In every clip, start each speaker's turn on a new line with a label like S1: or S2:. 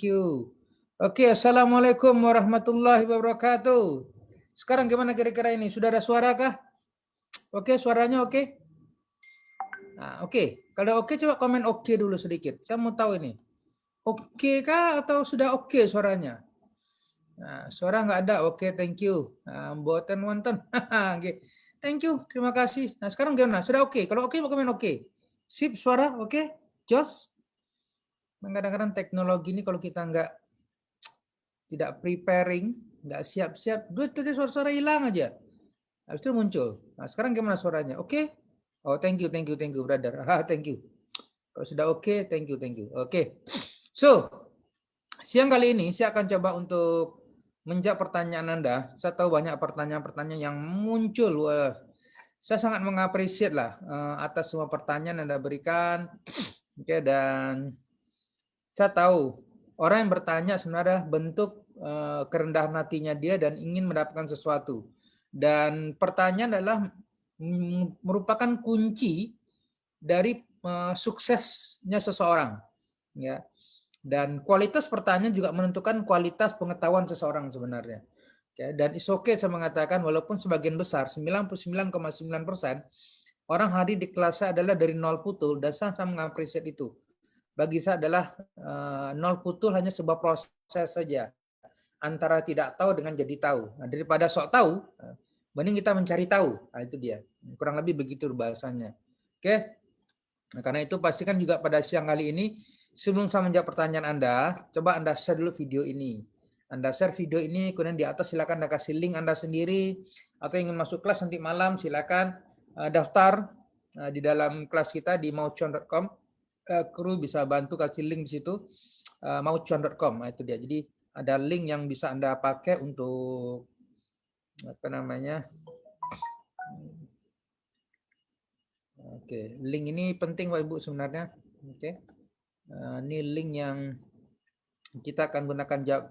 S1: you. Oke, assalamualaikum warahmatullahi wabarakatuh. Sekarang gimana kira-kira ini? Sudah ada suara kah? Oke, suaranya oke? Nah, oke. Kalau oke, coba komen oke dulu sedikit. Saya mau tahu ini. Oke kah atau sudah oke suaranya? Nah, suara nggak ada. Oke, thank you. Nah, buatan wonten. Oke. Thank you, terima kasih. Nah, sekarang gimana? Sudah oke? Kalau oke, mau komen oke. Sip, suara oke? Jos? Kadang-kadang teknologi ini kalau kita tidak preparing, nggak siap-siap, tadi suara-suara hilang aja. Habis itu muncul. Nah, sekarang gimana suaranya? Oke? Oh, thank you, brother. Thank you. Kalau sudah oke, thank you. Oke. So, siang kali ini saya akan coba untuk menjawab pertanyaan Anda. Saya tahu banyak pertanyaan-pertanyaan yang muncul. Saya sangat mengapresiasi lah atas semua pertanyaan yang Anda berikan. Oke, dan saya tahu orang yang bertanya sebenarnya bentuk kerendahan hatinya dia dan ingin mendapatkan sesuatu. Dan pertanyaan adalah merupakan kunci dari suksesnya seseorang, ya. Dan kualitas pertanyaan juga menentukan kualitas pengetahuan seseorang sebenarnya. Ya, dan it's okay saya mengatakan walaupun sebagian besar 99,9% orang hadir di kelas saya adalah dari nol putul dan saya mengapresiasi itu. Bagi saya adalah nol putul hanya sebuah proses saja antara tidak tahu dengan jadi tahu. Nah, daripada sok tahu, mending kita mencari tahu. Nah, itu dia. Kurang lebih begitu bahasanya. Oke. Nah, karena itu pastikan juga pada siang kali ini sebelum saya menjawab pertanyaan Anda, coba Anda share dulu video ini. Anda share video ini, kemudian di atas silakan Anda kasih link Anda sendiri, atau ingin masuk kelas nanti malam silakan daftar di dalam kelas kita di maucuan.com. Kru bisa bantu kasih link di situ maucuan.com. Nah, itu dia. Jadi ada link yang bisa Anda pakai untuk apa namanya? Oke, link ini penting Bapak Ibu sebenarnya. Oke. Ini link yang kita akan gunakan jawab.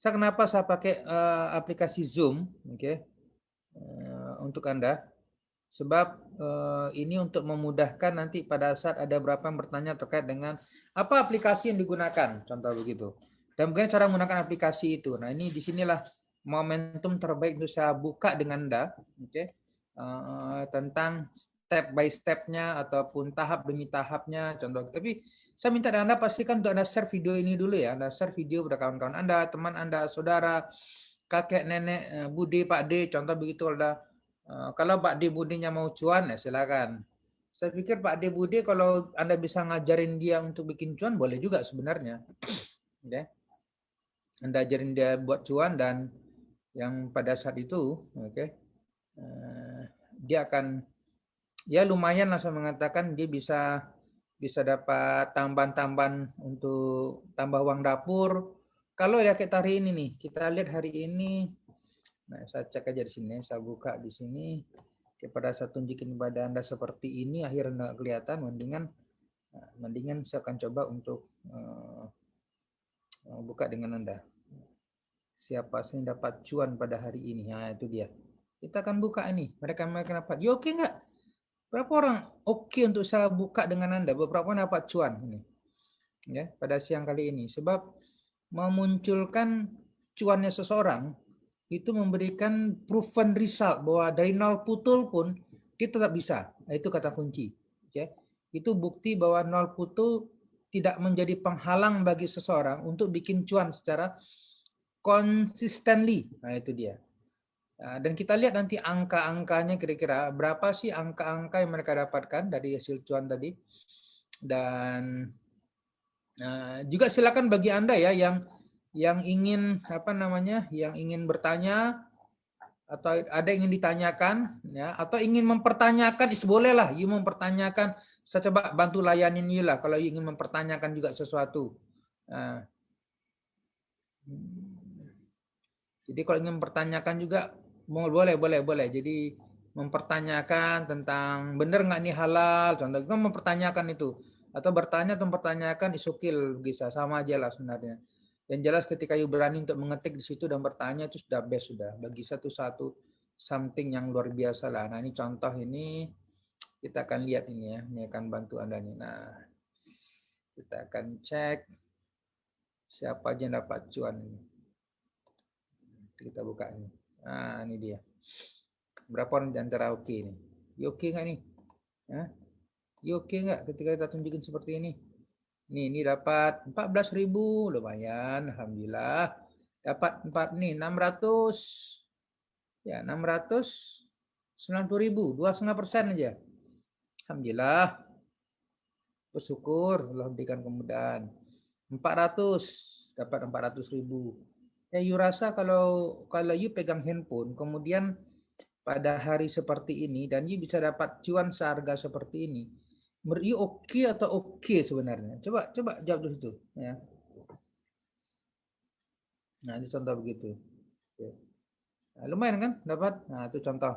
S1: Saya kenapa saya pakai aplikasi Zoom, oke, untuk Anda. Sebab ini untuk memudahkan nanti pada saat ada beberapa yang bertanya terkait dengan apa aplikasi yang digunakan, contoh begitu. Dan mungkin cara menggunakan aplikasi itu. Nah, ini disinilah momentum terbaik untuk saya buka dengan Anda, oke, tentang step by step-nya ataupun tahap demi tahapnya, contoh. Tapi saya minta dari Anda pastikan untuk Anda share video ini dulu ya. Anda share video pada kawan-kawan Anda, teman Anda, saudara, kakek, nenek, bude, Pak D, contoh begitu ada. Kalau Pak D Budinya mau cuan ya silakan. Saya pikir Pak D Budi kalau Anda bisa ngajarin dia untuk bikin cuan boleh juga sebenarnya. Ya. Anda ajarin dia buat cuan dan yang pada saat itu, oke, dia akan ya lumayan lah saya mengatakan dia bisa dapat tambahan-tambahan untuk tambah uang dapur. Kalau ya kita hari ini nih, kita lihat hari ini. Nah, saya cek aja di sini, saya buka di sini. Pada saat tunjukin pada Anda seperti ini, akhirnya nggak kelihatan, mendingan saya akan coba untuk buka dengan Anda. Siapa sih yang dapat cuan pada hari ini? Nah, itu dia. Kita akan buka ini. Mereka dapat. Ya oke nggak? Berapa orang oke untuk saya buka dengan Anda? Beberapa orang dapat cuan ini. Ya, pada siang kali ini. Sebab memunculkan cuannya seseorang itu memberikan proven result bahwa dari nol putul pun dia tetap bisa. Itu kata kunci. Ya. Itu bukti bahwa nol putul tidak menjadi penghalang bagi seseorang untuk bikin cuan secara consistently. Nah, itu dia. Dan kita lihat nanti angka-angkanya kira-kira berapa sih angka-angka yang mereka dapatkan dari hasil cuan tadi. Dan juga silakan bagi Anda ya yang ingin yang ingin bertanya atau ada yang ingin ditanyakan ya atau ingin mempertanyakan boleh lah mempertanyakan, saya coba bantu layanin lah kalau ingin mempertanyakan juga sesuatu. Jadi kalau ingin mempertanyakan juga boleh. Jadi mempertanyakan tentang benar nggak ini halal, contohnya mempertanyakan itu atau bertanya atau mempertanyakan isukil bisa sama aja lah sebenarnya. Yang jelas ketika you berani untuk mengetik di situ dan bertanya itu sudah best sudah. Bagi satu something yang luar biasa lah. Nah ini contoh ini kita akan lihat ini ya. Ini akan bantu Anda nih. Nah kita akan cek Siapa aja yang dapat cuan ini? Kita buka ini. Nah, ini dia. Berapa orang di antara oke nih? You oke nggak nih? Hah? You oke nggak ketika kita tunjukin seperti ini? Ini dapat 14.000, lumayan, alhamdulillah. Dapat 600, ya 690.000, 2,5% aja. Alhamdulillah, bersyukur Allah berikan kemudahan. 400, dapat 400.000. Ya, you rasa kalau you pegang handphone, kemudian pada hari seperti ini dan you bisa dapat cuan seharga seperti ini, menurut you oke atau oke sebenarnya? Coba jawab di situ ya. Nah, ini contoh begitu. Oke. Nah, lumayan kan dapat? Nah, itu contoh.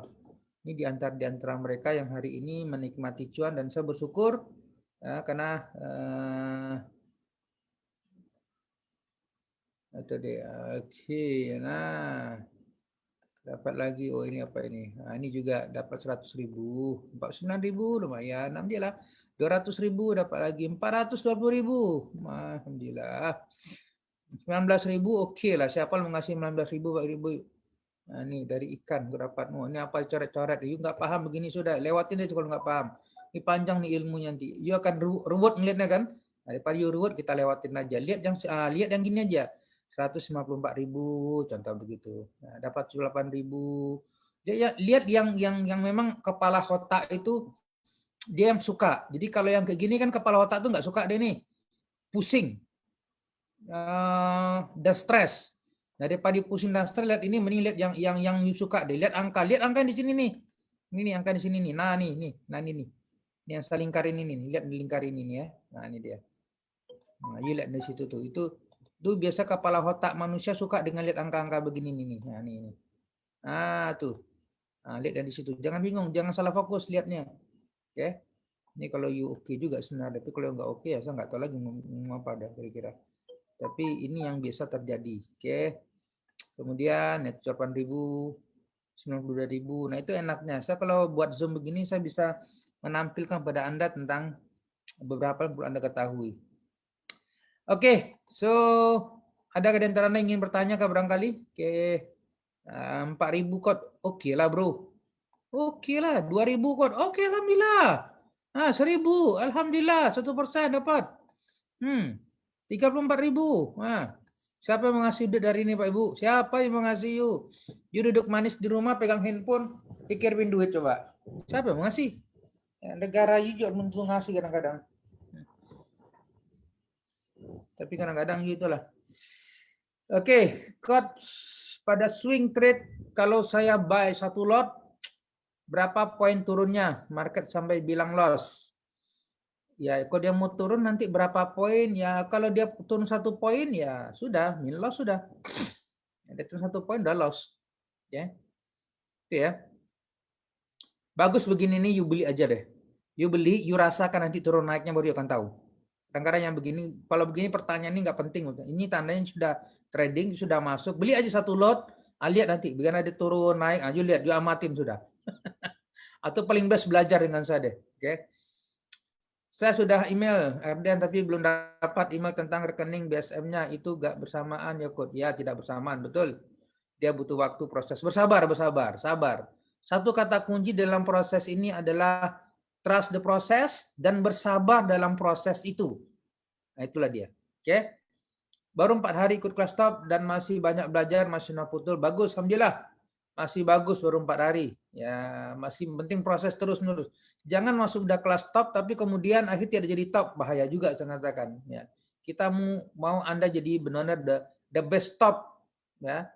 S1: Ini di antara mereka yang hari ini menikmati cuan dan saya bersyukur ya, karena itu dia. Oke, nah dapat lagi. Oh, ini apa ini? Nah, ini juga dapat 100.000, 49.000, lumayan. Alhamdulillah. 200.000 dapat lagi 420.000. Alhamdulillah. 19.000 oke lah. Siapa mau ngasih 19.000 Pak Ibu? Nah, ini dari ikan gue dapat. Oh, ini apa coret-coret? You nggak paham begini sudah. Lewatin aja kalau nggak paham. Ini panjang nih ilmunya nanti. You akan ruwet ngeliatnya kan? Daripada you ruwet kita lewatin aja. Lihat yang gini aja. 154.000 contoh begitu. Nah, dapat 8.000. Ya, lihat yang memang kepala otak itu dia yang suka. Jadi kalau yang kayak gini kan kepala otak tuh nggak suka deh nih. Pusing. Dan stres. Daripada pusing dan stres, lihat ini, mending lihat yang you suka deh. Lihat angka di sini nih. Ini angka di sini nih. Nah ini nih. Ini yang saya lingkarin ini nih. Lihat lingkarin ini ya. Nah ini dia. Nah, you lihat di situ tuh. Itu biasa kepala otak manusia suka dengan lihat angka-angka begini nih. Nah ini. Nah tuh. Nah, lihat dari situ. Jangan bingung, jangan salah fokus lihatnya. Oke. Ini kalau you oke juga sebenarnya. Tapi kalau nggak oke ya saya nggak tahu lagi mau apa dah kira-kira. Tapi ini yang biasa terjadi. Oke. Kemudian net 8.000, 92.000. Nah, itu enaknya. Saya kalau buat Zoom begini saya bisa menampilkan pada Anda tentang beberapa yang perlu Anda ketahui. Oke, so ada di antara Anda yang ingin bertanya kah barangkali? Oke. 4.000 kot. Oke lah, Bro. Oke lah, 2.000 kot. Oke, alhamdulillah. Nah, 1.000. Alhamdulillah, 1% dapat. 34.000. Nah, siapa yang mengasih duit dari ini Pak Ibu? Siapa yang mengasih you? You duduk manis di rumah pegang handphone, pikirin duit coba. Siapa yang mengasih? Ya, negara you juga belum ngasih kadang-kadang. Tapi kadang-kadang gitulah. Oke, pada swing trade kalau saya buy satu lot, berapa poin turunnya? Market sampai bilang loss. Ya, kalau dia mau turun nanti berapa poin? Ya, kalau dia turun 1 poin ya sudah, min loss sudah. Dia turun 1 poin udah loss. Ya. Itu ya. Bagus begini nih, you beli aja deh. You beli, you rasakan nanti turun naiknya baru you akan tahu. Kadang-kadang yang begini, kalau begini pertanyaan ini nggak penting. Ini tandanya sudah trading, sudah masuk. Beli aja satu lot, lihat nanti. Bagaimana dia turun, naik, you lihat, you amatin sudah. Atau paling best belajar dengan saya deh. Oke. Saya sudah email Erdian tapi belum dapat email tentang rekening BSM-nya. Itu nggak bersamaan ya, Kod. Ya, tidak bersamaan, betul. Dia butuh waktu proses. Sabar. Satu kata kunci dalam proses ini adalah trust the process dan bersabar dalam proses itu. Nah, itulah dia. Oke. Baru 4 hari ikut kelas top dan masih banyak belajar, masih naputul. Bagus, alhamdulillah. Masih bagus baru 4 hari. Ya, masih penting proses terus-menerus. Jangan masuk udah kelas top tapi kemudian akhirnya tidak jadi top, bahaya juga saya katakan, ya. Kita mau Anda jadi benar-benar the best top, ya.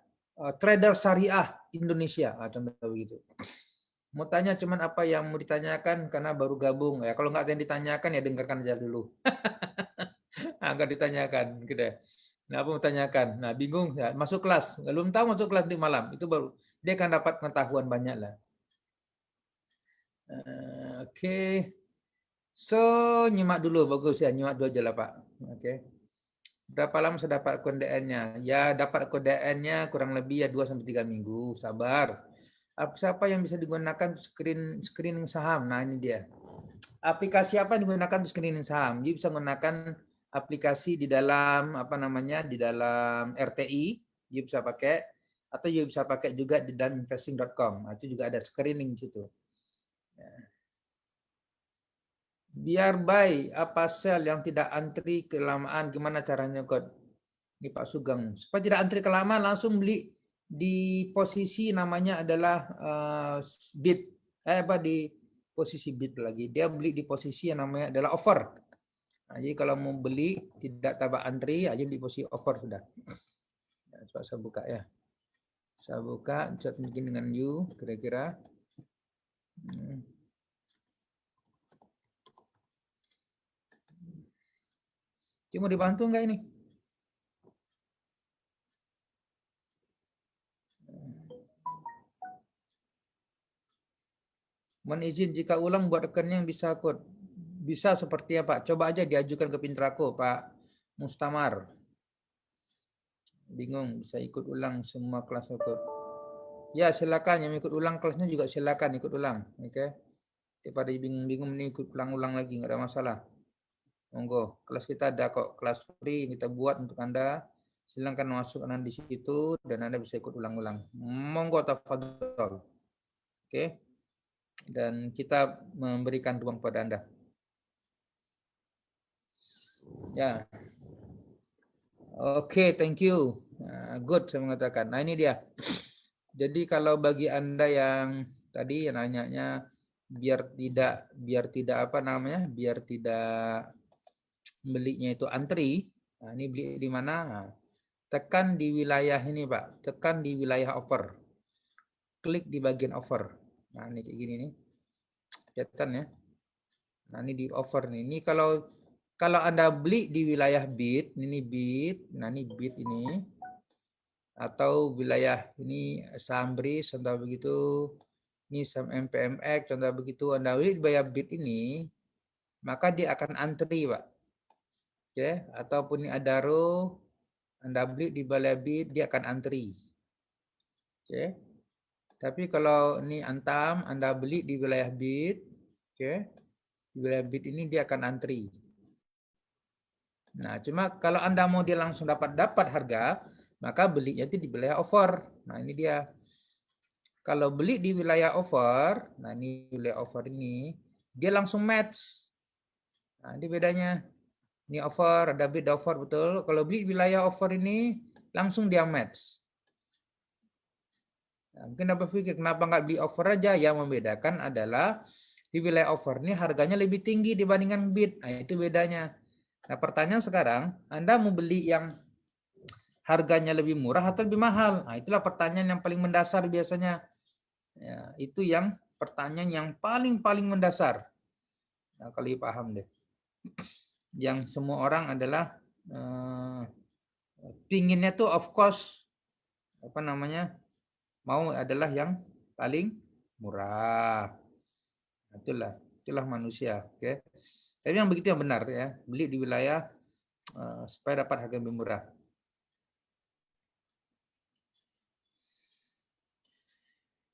S1: Trader syariah Indonesia, contoh begitu. Mau tanya cuman apa yang mau ditanyakan karena baru gabung ya. Kalau nggak ada yang ditanyakan ya dengarkan aja dulu. Nggak ditanyakan gitu ya. Nah, apa mau tanyakan? Nah, bingung ya, masuk kelas. Belum tahu masuk kelas di malam. Itu baru dia akan dapat pengetahuan banyak lah. Oke. So, nyimak dulu bagus ya, nyimak dulu aja lah, Pak. Oke. Berapa lama saya dapat KDN-nya? Ya, dapat KDN-nya kurang lebih ya 2 sampai 3 minggu. Sabar. Siapa yang bisa digunakan screening saham? Nah, ini dia. Aplikasi apa yang digunakan untuk screening saham? Dia bisa menggunakan aplikasi di dalam apa namanya di dalam RTI, you bisa pakai, atau you bisa pakai juga di dalam investing.com. Nah, itu juga ada screening di situ. Biar buy apa sell yang tidak antri kelamaan, gimana caranya Kod? Ini Pak Sugeng. Supaya tidak antri kelamaan, langsung beli di posisi namanya adalah bid. Di posisi bid lagi. Dia beli di posisi yang namanya adalah offer. Nah, jadi kalau mau beli tidak tabak antri, aja di posisi offer sudah. Nah, coba saya buka ya. Saya buka, chat mungkin dengan you kira-kira. Cuma dibantu nggak ini? Mohon izin jika ulang buat rekennya yang bisa kod. Bisa seperti apa? Coba aja diajukan ke Pintrako, Pak Mustamar. Bingung, bisa ikut ulang semua kelas ikut. Ya, silakan yang ikut ulang kelasnya juga silakan ikut ulang, oke? Okay? Daripada bingung-bingung nih ikut ulang-ulang lagi, nggak ada masalah. Monggo, kelas kita ada kok, kelas free yang kita buat untuk Anda. Silakan masuk Anda di situ dan Anda bisa ikut ulang-ulang. Monggo tafadhol. Oke. Okay? Dan kita memberikan ruang pada Anda. Ya. Oke, thank you. Good, saya mengatakan. Nah, ini dia. Jadi kalau bagi Anda yang tadi yang nanyanya biar tidak apa namanya? Biar tidak belinya itu antri. Nah, ini beli di mana? Nah, tekan di wilayah ini, Pak. Tekan di wilayah offer. Klik di bagian offer. Nah, ini kayak gini nih. Kelihatan ya. Nah, ini di offer nih. Ini kalau Anda beli di wilayah bid, ini bid. Nah, ini bid ini. Atau wilayah ini saham BRIS, contoh begitu. Ini saham MPMX, contoh begitu. Anda beli di wilayah bid ini, maka dia akan antri, Pak. Oke, ataupun ini Adaro, Anda beli di wilayah bid, dia akan antri. Oke. Tapi kalau ini Antam, Anda beli di wilayah bid, oke. Di wilayah bid ini dia akan antri. Nah, cuma kalau Anda mau dia langsung dapat harga, maka belinya itu di wilayah offer. Nah, ini dia. Kalau beli di wilayah offer, nah ini wilayah offer ini, dia langsung match. Nah, ini bedanya. Ini offer, ada bid offer betul. Kalau beli wilayah offer ini, langsung dia match. Nah, mungkin Anda berpikir, kenapa nggak beli offer aja? Yang membedakan adalah di wilayah offer ini harganya lebih tinggi dibandingkan bid. Nah, itu bedanya. Nah, pertanyaan sekarang, Anda mau beli yang harganya lebih murah atau lebih mahal? Nah, itulah pertanyaan yang paling mendasar biasanya. Ya, itu yang pertanyaan yang paling mendasar. Nah, kalau paham deh. Yang semua orang adalah pinginnya tuh of course apa namanya mau adalah yang paling murah. Itulah manusia. Oke. Tapi yang begitu yang benar ya. Beli di wilayah supaya dapat harga lebih murah.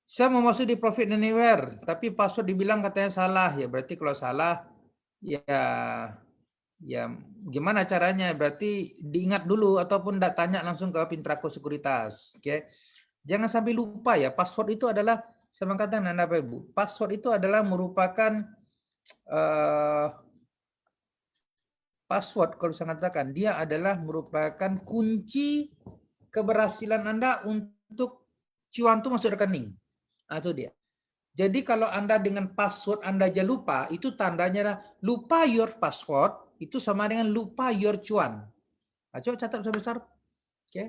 S1: Saya mau masuk di Profit Anywhere, tapi password dibilang katanya salah. Ya berarti kalau salah, ya gimana caranya? Berarti diingat dulu ataupun tanya langsung ke Pintrako Sekuritas. Oke. Jangan sampai lupa ya, password itu adalah, saya mengatakan Anda Bapak Ibu, password itu adalah merupakan password kalau saya katakan, dia adalah merupakan kunci keberhasilan Anda untuk cuan itu masuk rekening. Nah, itu dia. Jadi kalau Anda dengan password Anda aja lupa, itu tandanya lupa your password, itu sama dengan lupa your cuan. Nah, coba catat besar-besar. Oke.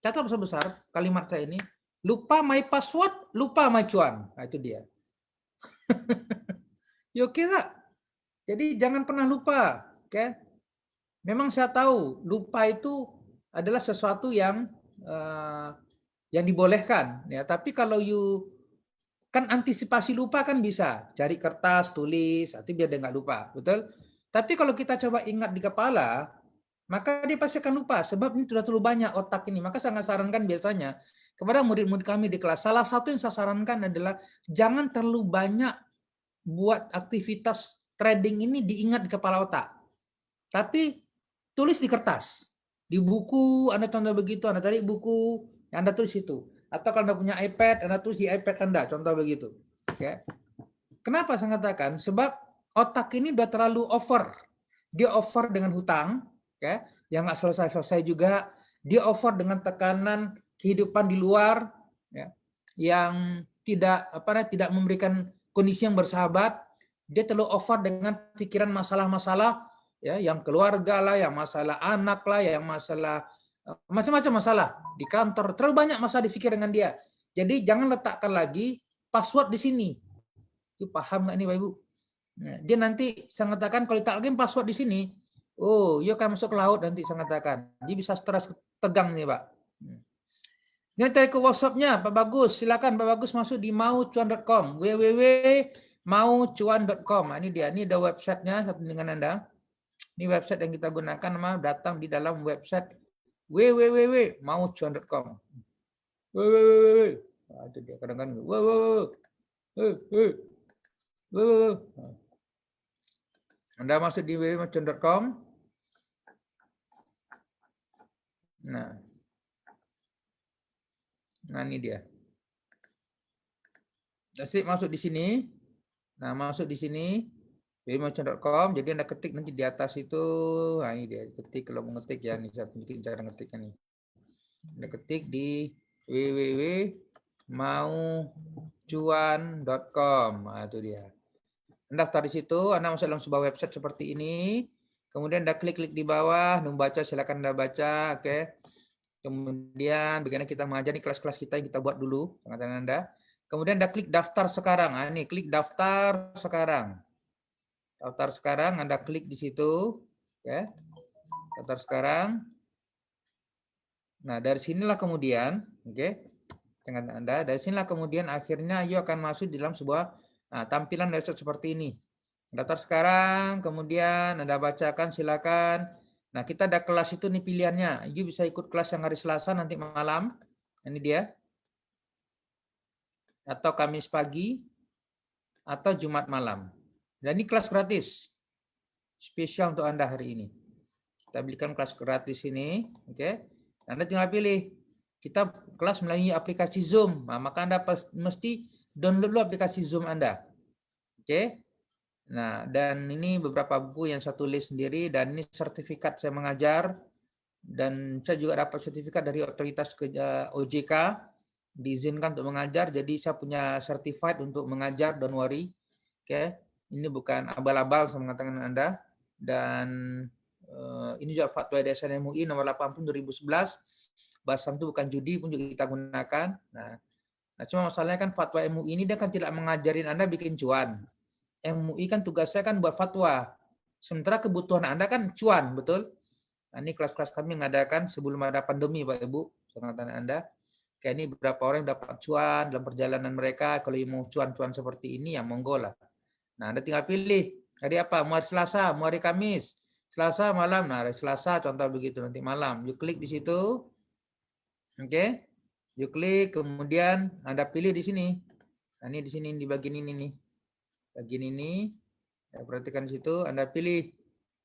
S1: Catat besar-besar kalimat saya ini. Lupa my password, lupa my cuan. Nah, itu dia. Ya oke nggak? Jadi jangan pernah lupa. Oke. Memang saya tahu lupa itu adalah sesuatu yang dibolehkan ya, tapi kalau you kan antisipasi lupa kan bisa cari kertas tulis nanti biar dia nggak lupa, betul. Tapi kalau kita coba ingat di kepala, maka dia pasti akan lupa sebab ini sudah terlalu banyak otak ini. Maka saya sarankan biasanya kepada murid-murid kami di kelas, salah satu yang saya sarankan adalah jangan terlalu banyak buat aktivitas trading ini diingat di kepala otak, tapi tulis di kertas. Di buku Anda contoh begitu, Anda cari buku, Anda tulis itu. Atau kalau Anda punya iPad, Anda tulis di iPad Anda, contoh begitu. Ya. Kenapa saya katakan? Sebab otak ini udah terlalu over. Dia over dengan hutang, ya, yang nggak selesai-selesai juga. Dia over dengan tekanan kehidupan di luar, ya, yang tidak memberikan kondisi yang bersahabat. Dia terlalu over dengan pikiran masalah-masalah, ya, yang keluarga lah, yang masalah anak lah, yang masalah macam-macam masalah di kantor. Terlalu banyak masalah dipikir dengan dia. Jadi jangan letakkan lagi password di sini. Itu paham nggak nih Pak Ibu? Nah, dia nanti saya katakan kalau tak lagi password di sini, oh, dia akan masuk ke laut nanti saya katakan. Dia bisa stres tegang nih Pak. Ini cari ke WhatsApp-nya Pak Bagus. Silakan Pak Bagus masuk di maucuan.com, www.maucuan.com. Nah, ini dia, ini ada websitenya satu dengan Anda. Ini website yang kita gunakan, nama datang di dalam website www.maucuan.com. www. Nah, itu dia kadang-kadang www. Anda masuk di www.maucuan.com. Nah, ini dia. Jadi masuk di sini. Nah, masuk di sini www.maucuan.com. Jadi Anda ketik nanti di atas itu. Nah, ini dia. Ketik kalau mau ngetik ya. Ini saya tunjukin cara ngetiknya nih. Anda ketik di www.maucuan.com. Nah, itu dia. Anda daftar di situ, Anda masuk dalam sebuah website seperti ini. Kemudian Anda klik-klik di bawah, membaca silakan Anda baca, oke. Kemudian bagaimana kita mengajar nih kelas-kelas kita yang kita buat dulu, pengetahuan Anda. Kemudian Anda klik daftar sekarang. Nah, ini klik daftar sekarang. Daftar sekarang, Anda klik di situ, ya. Daftar sekarang. Nah, dari sinilah kemudian, oke. Dengan Anda, dari sinilah kemudian akhirnya you akan masuk di dalam sebuah tampilan website seperti ini. Daftar sekarang, kemudian Anda bacakan, silakan. Nah, kita ada kelas itu nih pilihannya. You bisa ikut kelas yang hari Selasa nanti malam. Ini dia. Atau Kamis pagi, atau Jumat malam. Dan ini kelas gratis. Spesial untuk Anda hari ini. Kita berikan kelas gratis ini. Oke. Anda tinggal pilih. Kita kelas melalui aplikasi Zoom. Nah, maka Anda mesti download dulu aplikasi Zoom Anda. Oke. Nah, dan ini beberapa buku yang saya tulis sendiri, dan ini sertifikat saya mengajar, dan saya juga dapat sertifikat dari otoritas OJK, diizinkan untuk mengajar, jadi saya punya certified untuk mengajar, don't worry. Oke, ini bukan abal-abal saya mengatakan Anda, dan ini juga fatwa DSN MUI nomor 80 2011, bahasa itu bukan judi pun juga kita gunakan. Nah, cuma masalahnya kan fatwa MUI ini dia kan tidak mengajarin Anda bikin cuan. MUI kan tugasnya kan buat fatwa. Sementara kebutuhan Anda kan cuan, betul? Nah, ini kelas-kelas kami mengadakan sebelum ada pandemi, Pak Ibu. Pengetahuan Anda. Kayak ini beberapa orang yang dapat cuan dalam perjalanan mereka. Kalau mau cuan-cuan seperti ini, ya monggo lah. Nah, Anda tinggal pilih. Hari apa? Mau hari Selasa, mau hari Kamis. Selasa malam. Nah, hari Selasa contoh begitu nanti malam. You klik di situ. Oke. You klik, kemudian Anda pilih di sini. Nah, ini di sini di bagian ini nih. Bagian ini, ya, perhatikan di situ, Anda pilih,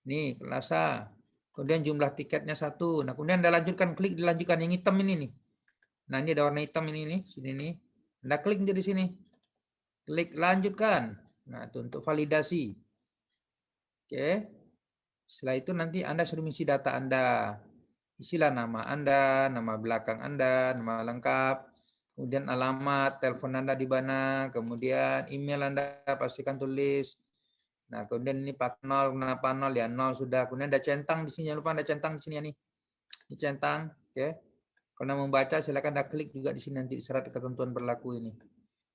S1: nih, kelas A. Kemudian jumlah tiketnya 1. Nah, kemudian Anda lanjutkan, klik dilanjutkan, yang hitam ini nih. Nah, ini ada warna hitam ini nih, sini nih. Anda klik di sini. Klik lanjutkan. Nah, itu untuk validasi. Oke. Setelah itu nanti Anda suruh isi data Anda. Isilah nama Anda, nama belakang Anda, nama lengkap, kemudian alamat, telepon Anda di mana, kemudian email Anda pastikan tulis. Nah, kemudian ini Pak 0, kenapa 0? Ya 0 sudah. Kemudian ada centang di sini, jangan lupa ada centang di sini ya nih. Ini centang, oke. Kalau Anda membaca silakan Anda klik juga di sini nanti syarat ketentuan berlaku ini.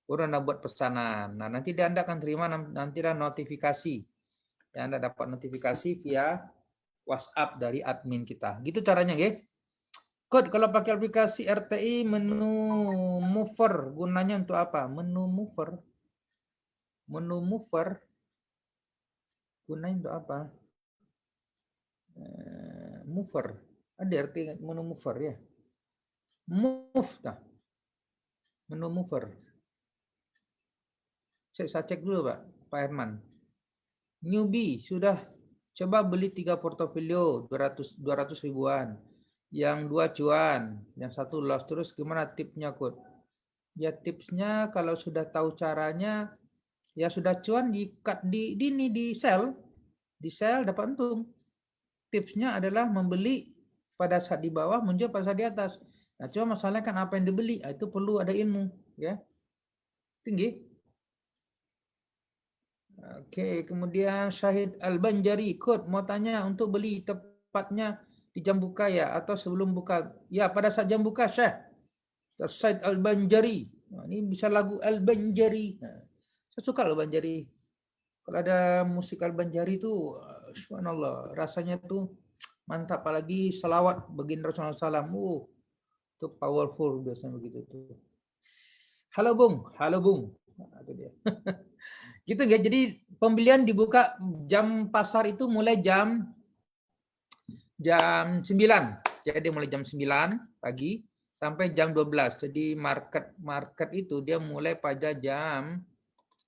S1: Baru Anda buat pesanan. Nah, nanti Anda akan terima nanti ada notifikasi. Ya, Anda dapat notifikasi via WhatsApp dari admin kita. Gitu caranya, nggih. Kod kalau pakai aplikasi RTI menu mover gunanya untuk apa? Menu mover. Menu mover gunanya untuk apa? Mover. Ada RT menu mover ya. Move dah. Menu mover. Saya cek dulu Pak Herman. Newbie sudah Coba beli 3 portofolio 200 ribuan. Yang 2 cuan, yang 1 loss. Terus gimana tipsnya, Kut? Ya tipsnya kalau sudah tahu caranya, ya sudah cuan di cut di sell dapat untung. Tipsnya adalah membeli pada saat di bawah, muncul pada saat di atas. Nah, cuma masalahnya kan apa yang dibeli, itu perlu ada ilmu, ya. Tinggi. Oke, kemudian Syahid Al-Banjari, Kut mau tanya untuk beli tepatnya di jam buka ya atau sebelum buka? Ya, pada saat jam buka, Syekh. Syahid Al-Banjari. Nah, ini bisa lagu Al-Banjari. Nah, saya suka Al-Banjari. Kalau ada musik Al-Banjari itu, subhanallah, rasanya tuh mantap. Apalagi salawat baginda Rasulullah SAW. Itu powerful biasanya begitu tuh. Halo Bung, halo Bung. Nah, itu dia. Gitu ya. Jadi pembelian dibuka jam pasar itu mulai jam 9. Jadi mulai jam 9 pagi sampai jam 12. Jadi market itu dia mulai pada jam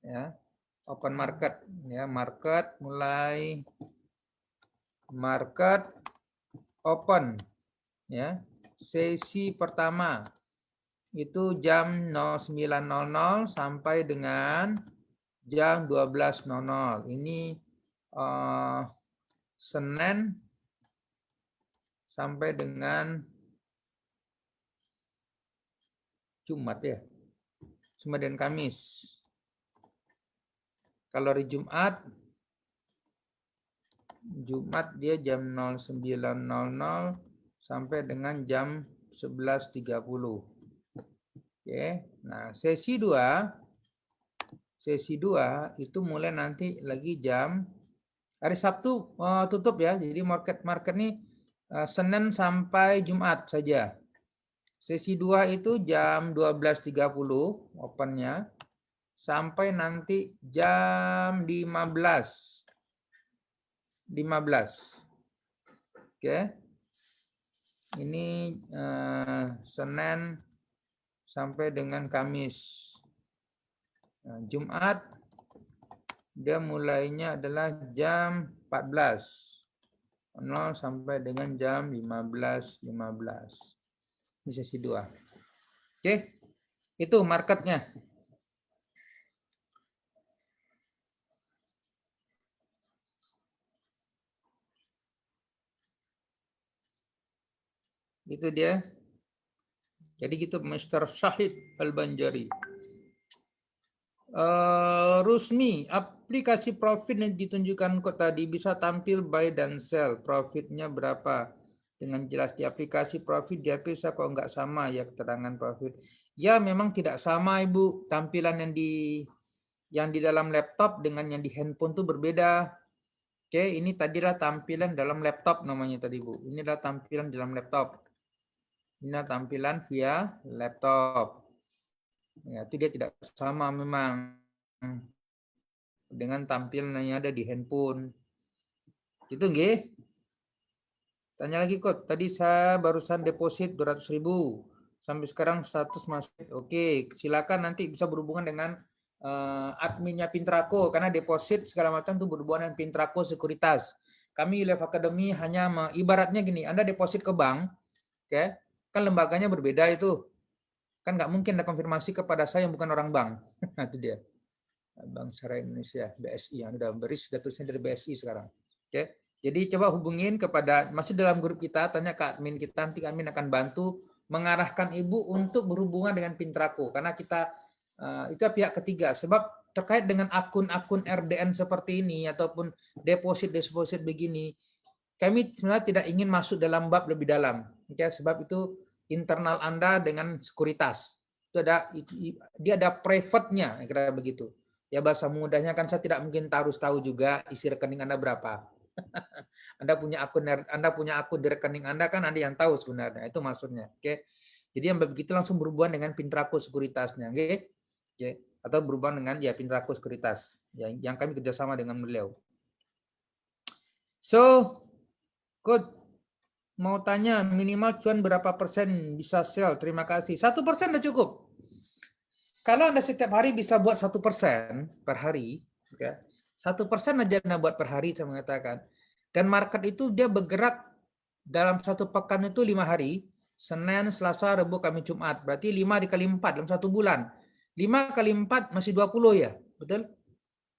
S1: ya, open market ya, market open ya. Sesi pertama itu jam 09.00 sampai dengan jam 12.00. Ini Senin sampai dengan Jumat ya. Jumat dan Kamis. Kalau hari Jumat dia jam 09.00 sampai dengan jam 11.30. Oke. Nah, sesi 2 itu mulai nanti lagi jam hari Sabtu tutup ya. Jadi market nih Senin sampai Jumat saja. Sesi 2 itu jam 12.30 opennya sampai nanti jam 15. Oke. Ini Senin sampai dengan Kamis. Nah, Jumat dia mulainya adalah jam 14.00 sampai dengan jam 15.15. Di sesi 2. Oke. Itu marketnya. Itu dia. Jadi gitu Mr. Syahid Al-Banjari. Rusmi, aplikasi profit yang ditunjukkan kok tadi bisa tampil buy dan sell. Profitnya berapa? Dengan jelas di aplikasi profit di HP saya kok nggak sama ya keterangan profit. Ya memang tidak sama Ibu. Tampilan yang di dalam laptop dengan yang di handphone itu berbeda. Oke, ini tadilah tampilan dalam laptop namanya tadi Bu. Ini adalah tampilan dalam laptop. Ini adalah tampilan via laptop. Ya, itu dia tidak sama memang dengan tampilan yang ada di handphone. Gitu nggih? Tanya lagi kok. Tadi saya barusan deposit 200.000. Sampai sekarang status masih oke. Silakan nanti bisa berhubungan dengan adminnya Pintrako karena deposit segala macam itu berhubungan dengan Pintrako Sekuritas. Kami Live Academy hanya ibaratnya gini, Anda deposit ke bank, oke? Kan lembaganya berbeda itu. Kan nggak mungkin ada konfirmasi kepada saya yang bukan orang bank. Itu dia. Bank Syariah Indonesia, BSI, yang udah beris statusnya dari BSI sekarang. Oke. Jadi coba hubungin kepada masih dalam grup kita, tanya ke admin kita, nanti admin akan bantu mengarahkan Ibu untuk berhubungan dengan Pintrako karena kita itu pihak ketiga sebab terkait dengan akun-akun RDN seperti ini ataupun deposit begini, kami sebenarnya tidak ingin masuk dalam bab lebih dalam, ya, sebab itu internal Anda dengan sekuritas. Itu dia ada private-nya, kira begitu. Ya bahasa mudahnya kan saya tidak mungkin harus tahu juga isi rekening Anda berapa. Anda punya akun di rekening Anda kan ada yang tahu sebenarnya. Itu maksudnya. Oke. Jadi yang begitu langsung berhubungan dengan Pintrako Sekuritasnya, oke? Oke. Atau berhubungan dengan ya Pintrako Sekuritas yang kami kerjasama dengan beliau. So, Coach, mau tanya minimal cuan berapa persen bisa sell? Terima kasih. 1% udah cukup. Kalau Anda setiap hari bisa buat 1% per hari, ya, 1% aja Anda buat per hari, saya mengatakan. Dan market itu dia bergerak dalam satu pekan itu 5 hari, Senin, Selasa, Rabu, Kamis, Jumat. Berarti 5 dikali 4 dalam satu bulan. 5 kali 4 masih 20 ya, betul?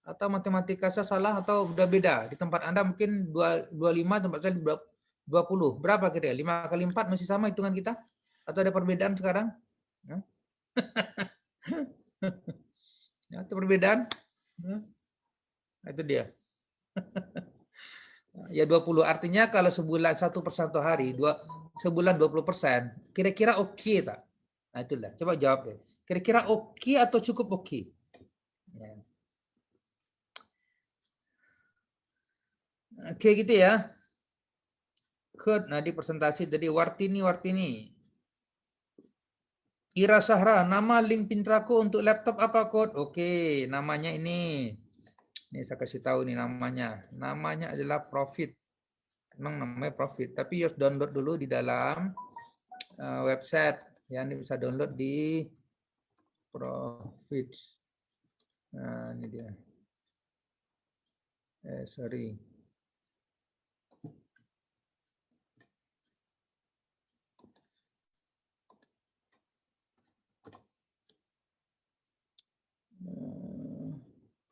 S1: Atau matematika saya salah atau udah beda? Di tempat Anda mungkin 25, tempat saya 20. Berapa kira? 5 kali 4 masih sama hitungan kita? Atau ada perbedaan sekarang? Ya. Ya, itu perbedaan. Nah, itu dia. Ya 20. Artinya kalau sebulan 1% hari, sebulan 20%, kira-kira oke tak? Nah itulah. Coba jawab deh. Kira-kira oke atau cukup oke? Ya. Oke gitu ya. Kod, nah di presentasi tadi Wartini. Ira Sahra, nama link Pintraku untuk laptop apa Kod? Oke, namanya ini. Ini saya kasih tahu nih namanya. Namanya adalah Profit. Memang namanya Profit, tapi harus download dulu di dalam website. Ya, ini bisa download di Profit. Nah, ini dia. Sorry.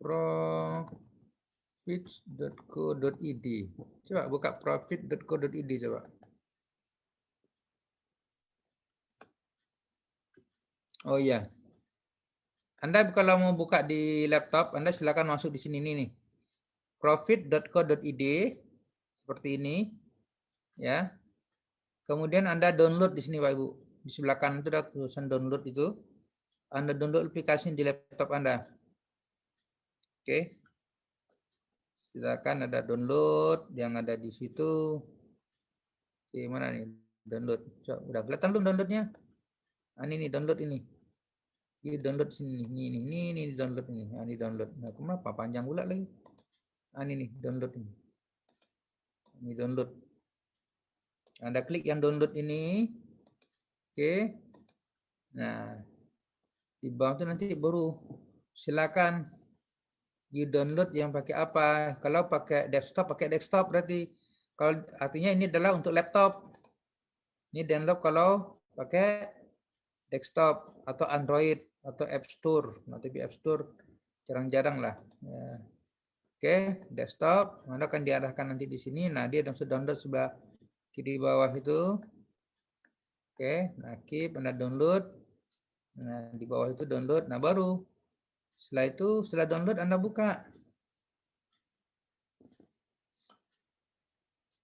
S1: Profits.co.id. Coba buka profit.co.id coba. Oh iya. Anda kalau mau buka di laptop, Anda silakan masuk di sini nih. Profit.co.id seperti ini. Ya. Kemudian Anda download di sini Pak Ibu. Di sebelah kanan itu ada tulisan download itu. Anda download aplikasi di laptop Anda. Oke. Silakan ada download yang ada di situ. Oke, mana nih download? Coba, udah kelihatan belum downloadnya? Nah, ini nih download ini. Ini download sini ini download ini. Nah, ini download. Nah, kenapa panjang pula lagi? Nah, ini nih download ini. Ini download. Anda klik yang download ini. Oke. Nah, di bawah itu nanti baru silakan di download yang pakai apa. Kalau pakai desktop berarti. Kalau artinya ini adalah untuk laptop. Ini download kalau pakai desktop atau Android atau App Store. Nah, tapi App Store jarang-jarang lah. Ya. Oke, desktop. Anda akan diarahkan nanti di sini. Nah, dia sudah download sebelah kiri bawah itu. Oke, nah keep Anda download. Nah, di bawah itu download. Nah, baru setelah download Anda buka.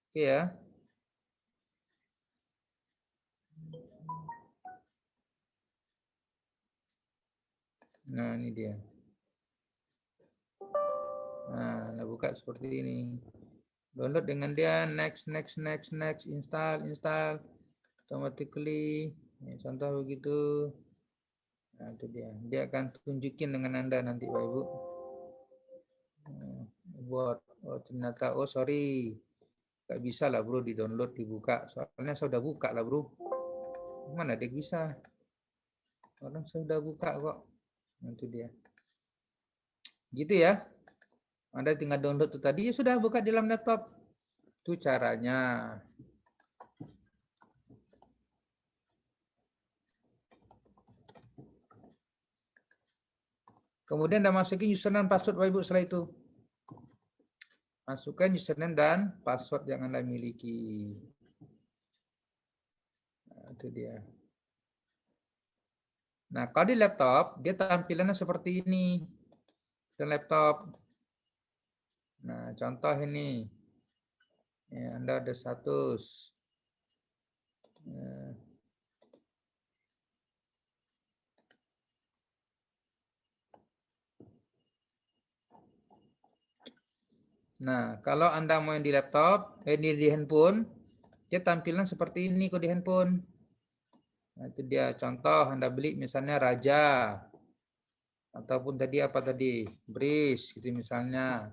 S1: Oke ya. Nah, ini dia. Nah, Anda buka seperti ini. Download dengan dia next, install automatically. Ini contoh begitu. Nah, itu dia. Dia akan tunjukin dengan Anda nanti Pak Ibu. Buat ternyata sorry. Gak bisa lah bro di download dibuka. Soalnya saya udah buka lah bro. Mana dia bisa? Orang saya udah buka kok. Itu dia. Gitu ya. Anda tinggal download itu tadi ya sudah buka di dalam laptop. Itu caranya. Kemudian Anda masukin username dan password Bapak Ibu setelah itu. Masukkan username dan password yang Anda miliki. Nah, itu dia. Nah, kalau di laptop, dia tampilannya seperti ini. Di laptop. Nah, contoh ini. Ya, Anda ada status. Nah, kalau Anda mau yang di laptop, di handphone, dia tampilan seperti ini kok di handphone. Nah, itu dia contoh Anda beli misalnya Raja. Ataupun tadi apa tadi? Breeze gitu misalnya.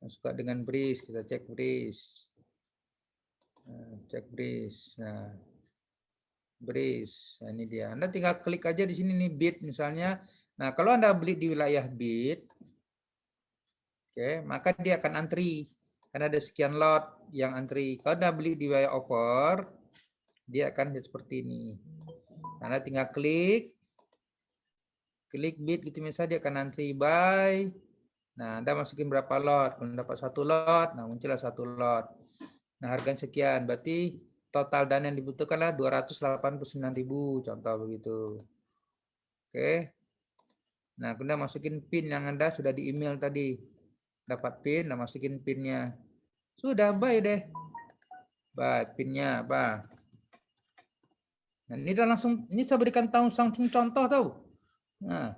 S1: Suka dengan Breeze, kita cek Breeze. Cek Breeze. Nah, Breeze. Nah, ini dia. Anda tinggal klik aja di sini nih bit misalnya. Nah, kalau Anda beli di wilayah bit, oke, maka dia akan antri. Karena ada sekian lot yang antri. Kalau Anda beli di Way Offer, dia akan seperti ini. Anda tinggal klik bid gitu misalnya, dia akan antri buy. Nah, Anda masukin berapa lot. Kalau dapat 1 lot, nah muncullah 1 lot. Nah, harga sekian. Berarti total dana yang dibutuhkanlah 289.000, contoh begitu. Oke. Nah, Anda masukin PIN yang Anda sudah di email tadi. Dapat PIN, nah masukin PIN-nya. Sudah, buy deh. Buy, PIN-nya apa? Nah, ini udah langsung, ini saya berikan langsung contoh tahu. Nah,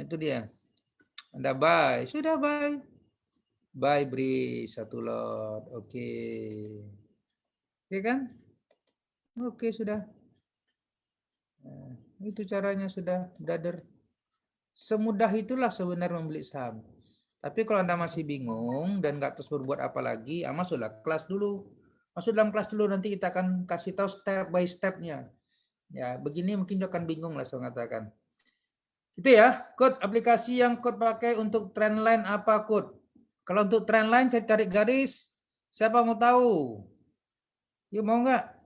S1: itu dia. Anda buy, sudah buy. Buy beri 1 lot. Oke. Oke kan? Oke, sudah. Nah, itu caranya sudah, brother. Semudah itulah sebenarnya membeli saham. Tapi kalau Anda masih bingung dan nggak terus berbuat apa lagi, masuklah kelas dulu. Masuk dalam kelas dulu, nanti kita akan kasih tahu step by step-nya. Ya, begini mungkin akan bingung lah saya mengatakan. Itu ya, code aplikasi yang code pakai untuk trendline apa code? Kalau untuk trendline saya tarik garis, siapa mau tahu? Yuk mau nggak?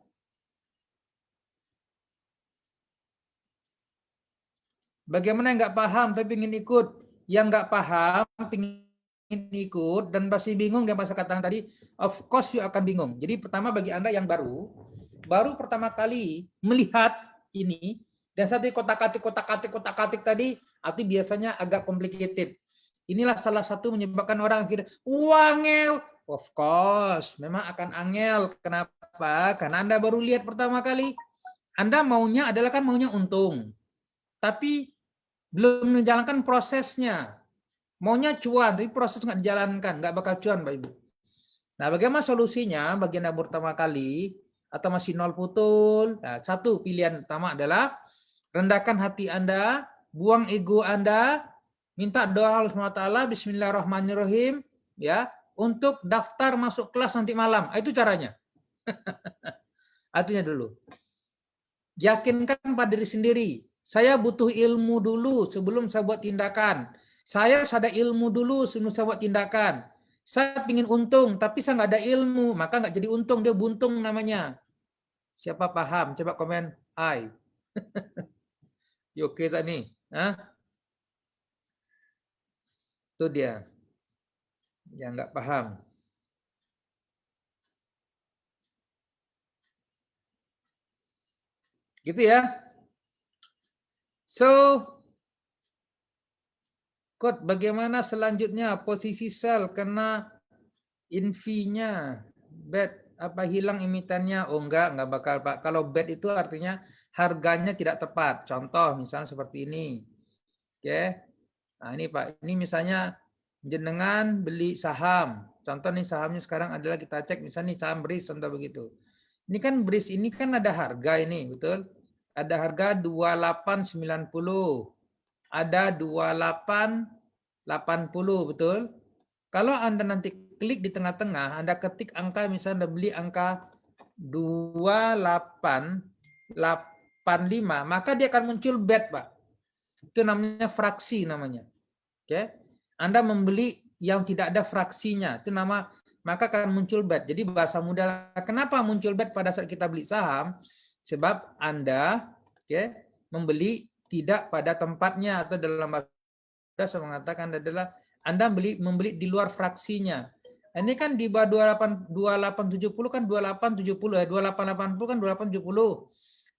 S1: Bagaimana yang nggak paham tapi ingin ikut? Yang nggak paham ingin ikut dan masih bingung yang masa katakan tadi, of course you akan bingung. Jadi pertama bagi Anda yang baru pertama kali melihat ini dan satu kotak-katik tadi, arti biasanya agak complicated. Inilah salah satu menyebabkan orang akhirnya wangel. Of course, memang akan angel. Kenapa? Karena Anda baru lihat pertama kali. Anda maunya adalah kan maunya untung. Tapi belum menjalankan prosesnya. Maunya cuan, tapi proses nggak dijalankan, nggak bakal cuan, Pak Ibu. Nah, bagaimana solusinya bagi Anda pertama kali atau masih nol putul? Nah, satu pilihan pertama adalah rendahkan hati Anda, buang ego Anda, minta doa Allah SWT, Bismillahirrahmanirrahim, ya, untuk daftar masuk kelas nanti malam. Itu caranya. Artinya dulu. Yakinkan pada diri sendiri. Saya butuh ilmu dulu sebelum saya buat tindakan. Saya harus ada ilmu dulu sebelum saya buat tindakan. Saya ingin untung, tapi saya nggak ada ilmu, maka nggak jadi untung, dia buntung namanya. Siapa paham? Coba komen I. Oke tak nih? Hah? Itu dia. Yang nggak paham. Gitu ya. So, Kod, bagaimana selanjutnya posisi sel kena invinya bad apa hilang imitannya? Oh enggak bakal Pak. Kalau bad itu artinya harganya tidak tepat. Contoh misalnya seperti ini. Oke. Nah, ini Pak, ini misalnya jenengan beli saham. Contoh nih sahamnya sekarang adalah kita cek misalnya nih saham BRIS contoh begitu. Ini kan BRIS ini kan ada harga ini, betul? Ada harga 2890. Ada 2880, betul? Kalau Anda nanti klik di tengah-tengah, Anda ketik angka, misalnya Anda beli angka 2885, maka dia akan muncul bet, Pak. Itu namanya fraksi namanya. Oke. Anda membeli yang tidak ada fraksinya, itu nama, maka akan muncul bet. Jadi bahasa mudah, kenapa muncul bet pada saat kita beli saham? Sebab Anda membeli tidak pada tempatnya, atau dalam bahasa saya mengatakan adalah Anda membeli di luar fraksinya. Ini kan di bawah 2870 kan 2870 ya, 2880 kan 2870.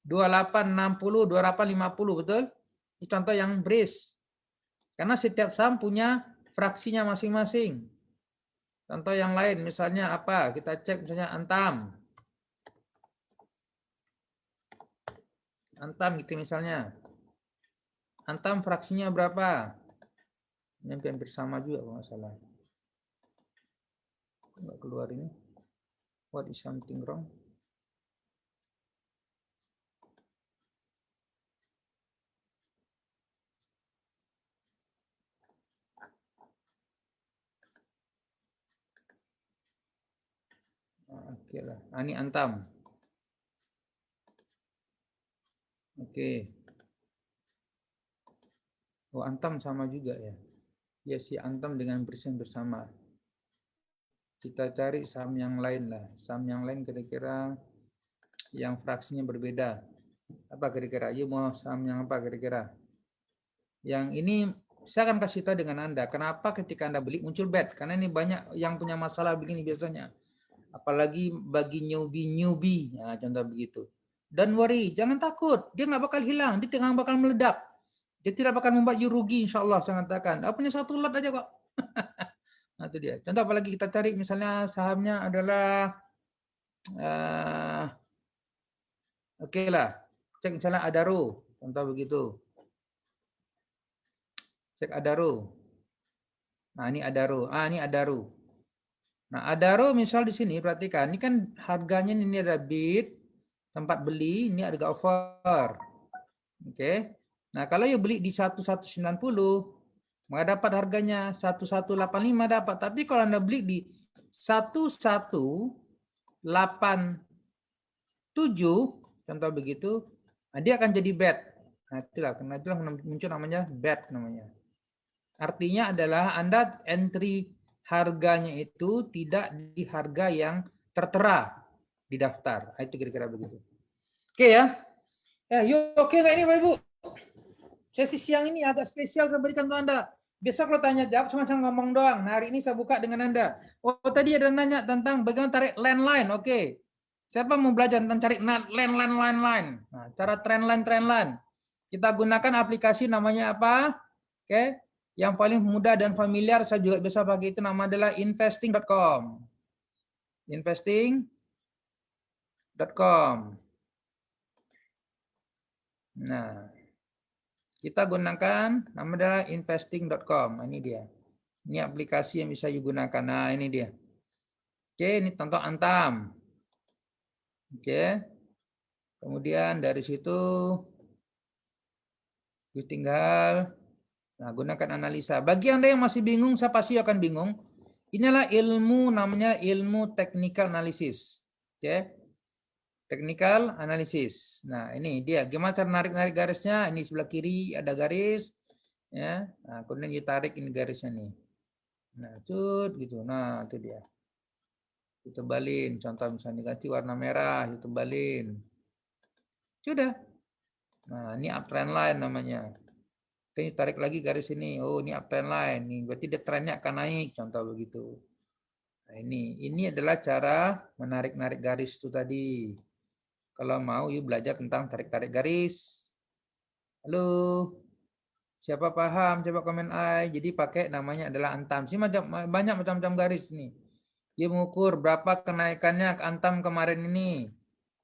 S1: 2860, 2850, betul? Ini contoh yang BRIS. Karena setiap saham punya fraksinya masing-masing. Contoh yang lain misalnya apa? Kita cek misalnya Antam. Antam gitu misalnya. Antam fraksinya berapa? Ini hampir sama juga kalau nggak salah. Nggak keluar ini. What is something wrong? Oke lah. Ini Antam. Oke. Oh, Antam sama juga ya. Ya, si Antam dengan BRIS yang bersama. Kita cari saham yang lain lah. Saham yang lain kira-kira yang fraksinya berbeda. Apa kira-kira? Ya mau saham yang apa kira-kira? Yang ini saya akan kasih tahu dengan Anda. Kenapa ketika Anda beli muncul bad? Karena ini banyak yang punya masalah begini biasanya. Apalagi bagi newbie. Nah, contoh begitu. Don't worry, jangan takut. Dia nggak bakal hilang. Dia tengah bakal meledak. Dia tidak bakal membuat you rugi, insya Allah. Saya katakan. Punya satu lot aja kok. Nah, itu dia. Contoh apalagi kita cari misalnya sahamnya adalah oke lah. Cek misalnya Adaro. Contoh begitu. Cek Adaro. Nah, ini Adaro. Ini Adaro. Nah, Adaro misal di sini perhatikan, ini kan harganya ini ada bid, tempat beli, ini harga offer. Oke. Nah, kalau you beli di 1190, maka dapat harganya 1185 dapat. Tapi kalau Anda beli di 1187, contoh begitu, nah dia akan jadi bad. Nah, itulah muncul namanya bad namanya. Artinya adalah Anda entry harganya itu tidak di harga yang tertera di daftar. Itu kira-kira begitu. Oke ya. Yuk oke nggak ini Pak Ibu? Sesi siang ini agak spesial saya berikan untuk Anda. Besok kalau tanya jawab semacam ngomong doang. Nah, hari ini saya buka dengan Anda. Oh, tadi ada nanya tentang bagaimana tarik landline. Oke. Siapa mau belajar tentang cari landline? Nah, cara trendline. Kita gunakan aplikasi namanya apa? Oke. Yang paling mudah dan familiar saya juga bisa pakai itu nama adalah investing.com. Investing.com. Nah, kita gunakan nama adalah investing.com. Ini dia. Ini aplikasi yang bisa digunakan. Nah, ini dia. Oke, ini contoh Antam. Oke. Kemudian dari situ tinggal gunakan analisa. Bagi Anda yang masih bingung, saya pasti akan bingung. Inilah ilmu namanya ilmu technical analysis. Oke. Technical analysis. Nah, ini dia. Gimana cara narik garisnya? Ini sebelah kiri ada garis. Ya. Nah, kemudian ditarik ini garisnya nih. Nah, cut gitu. Nah, itu dia. Ditebalin. Contoh misalnya ganti warna merah, ditebalin. Sudah. Nah, ini uptrend line namanya. Ini tarik lagi garis ini. Oh, ini uptrend line. Ini berarti dia trennya akan naik. Contoh begitu. Nah, ini adalah cara menarik-narik garis itu tadi. Kalau mau, yuk belajar tentang tarik-tarik garis. Halo, siapa paham? Coba komen I. Jadi pakai namanya adalah Antam. Sini banyak macam-macam garis nih. Dia mengukur berapa kenaikannya Antam kemarin ini.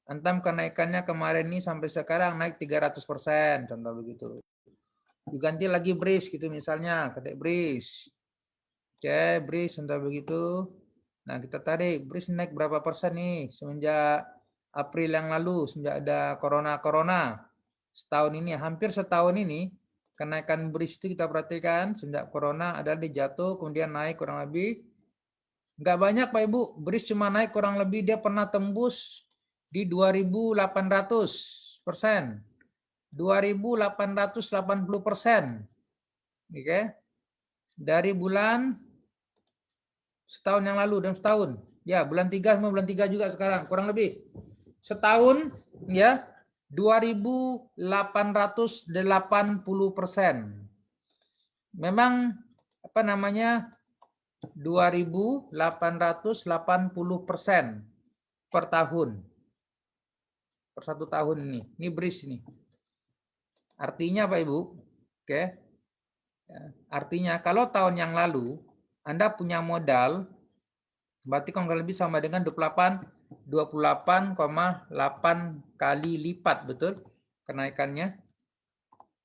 S1: Antam kenaikannya kemarin ini sampai sekarang naik 300%. Contoh begitu. Diganti lagi BRIS gitu misalnya. Ketik BRIS. Oke, BRIS contoh begitu. Nah, kita tarik. BRIS naik berapa persen nih semenjak April yang lalu. Semenjak ada corona. Setahun ini, hampir setahun ini, kenaikan BRIS itu kita perhatikan. Semenjak corona adalah dia jatuh, kemudian naik kurang lebih. Nggak banyak Pak Ibu, BRIS cuma naik kurang lebih dia pernah tembus di 2.800%. 2.880%. Oke. Dari bulan setahun yang lalu dan setahun. Ya, bulan 3 sama bulan 3 juga sekarang, kurang lebih. Setahun ya 2.880%. Memang apa namanya 2.880% per tahun. Per satu tahun ini. Ini BRIS ini. Artinya Pak Ibu, oke. Artinya kalau tahun yang lalu Anda punya modal berarti kurang lebih sama dengan 28,8 kali lipat, betul? Kenaikannya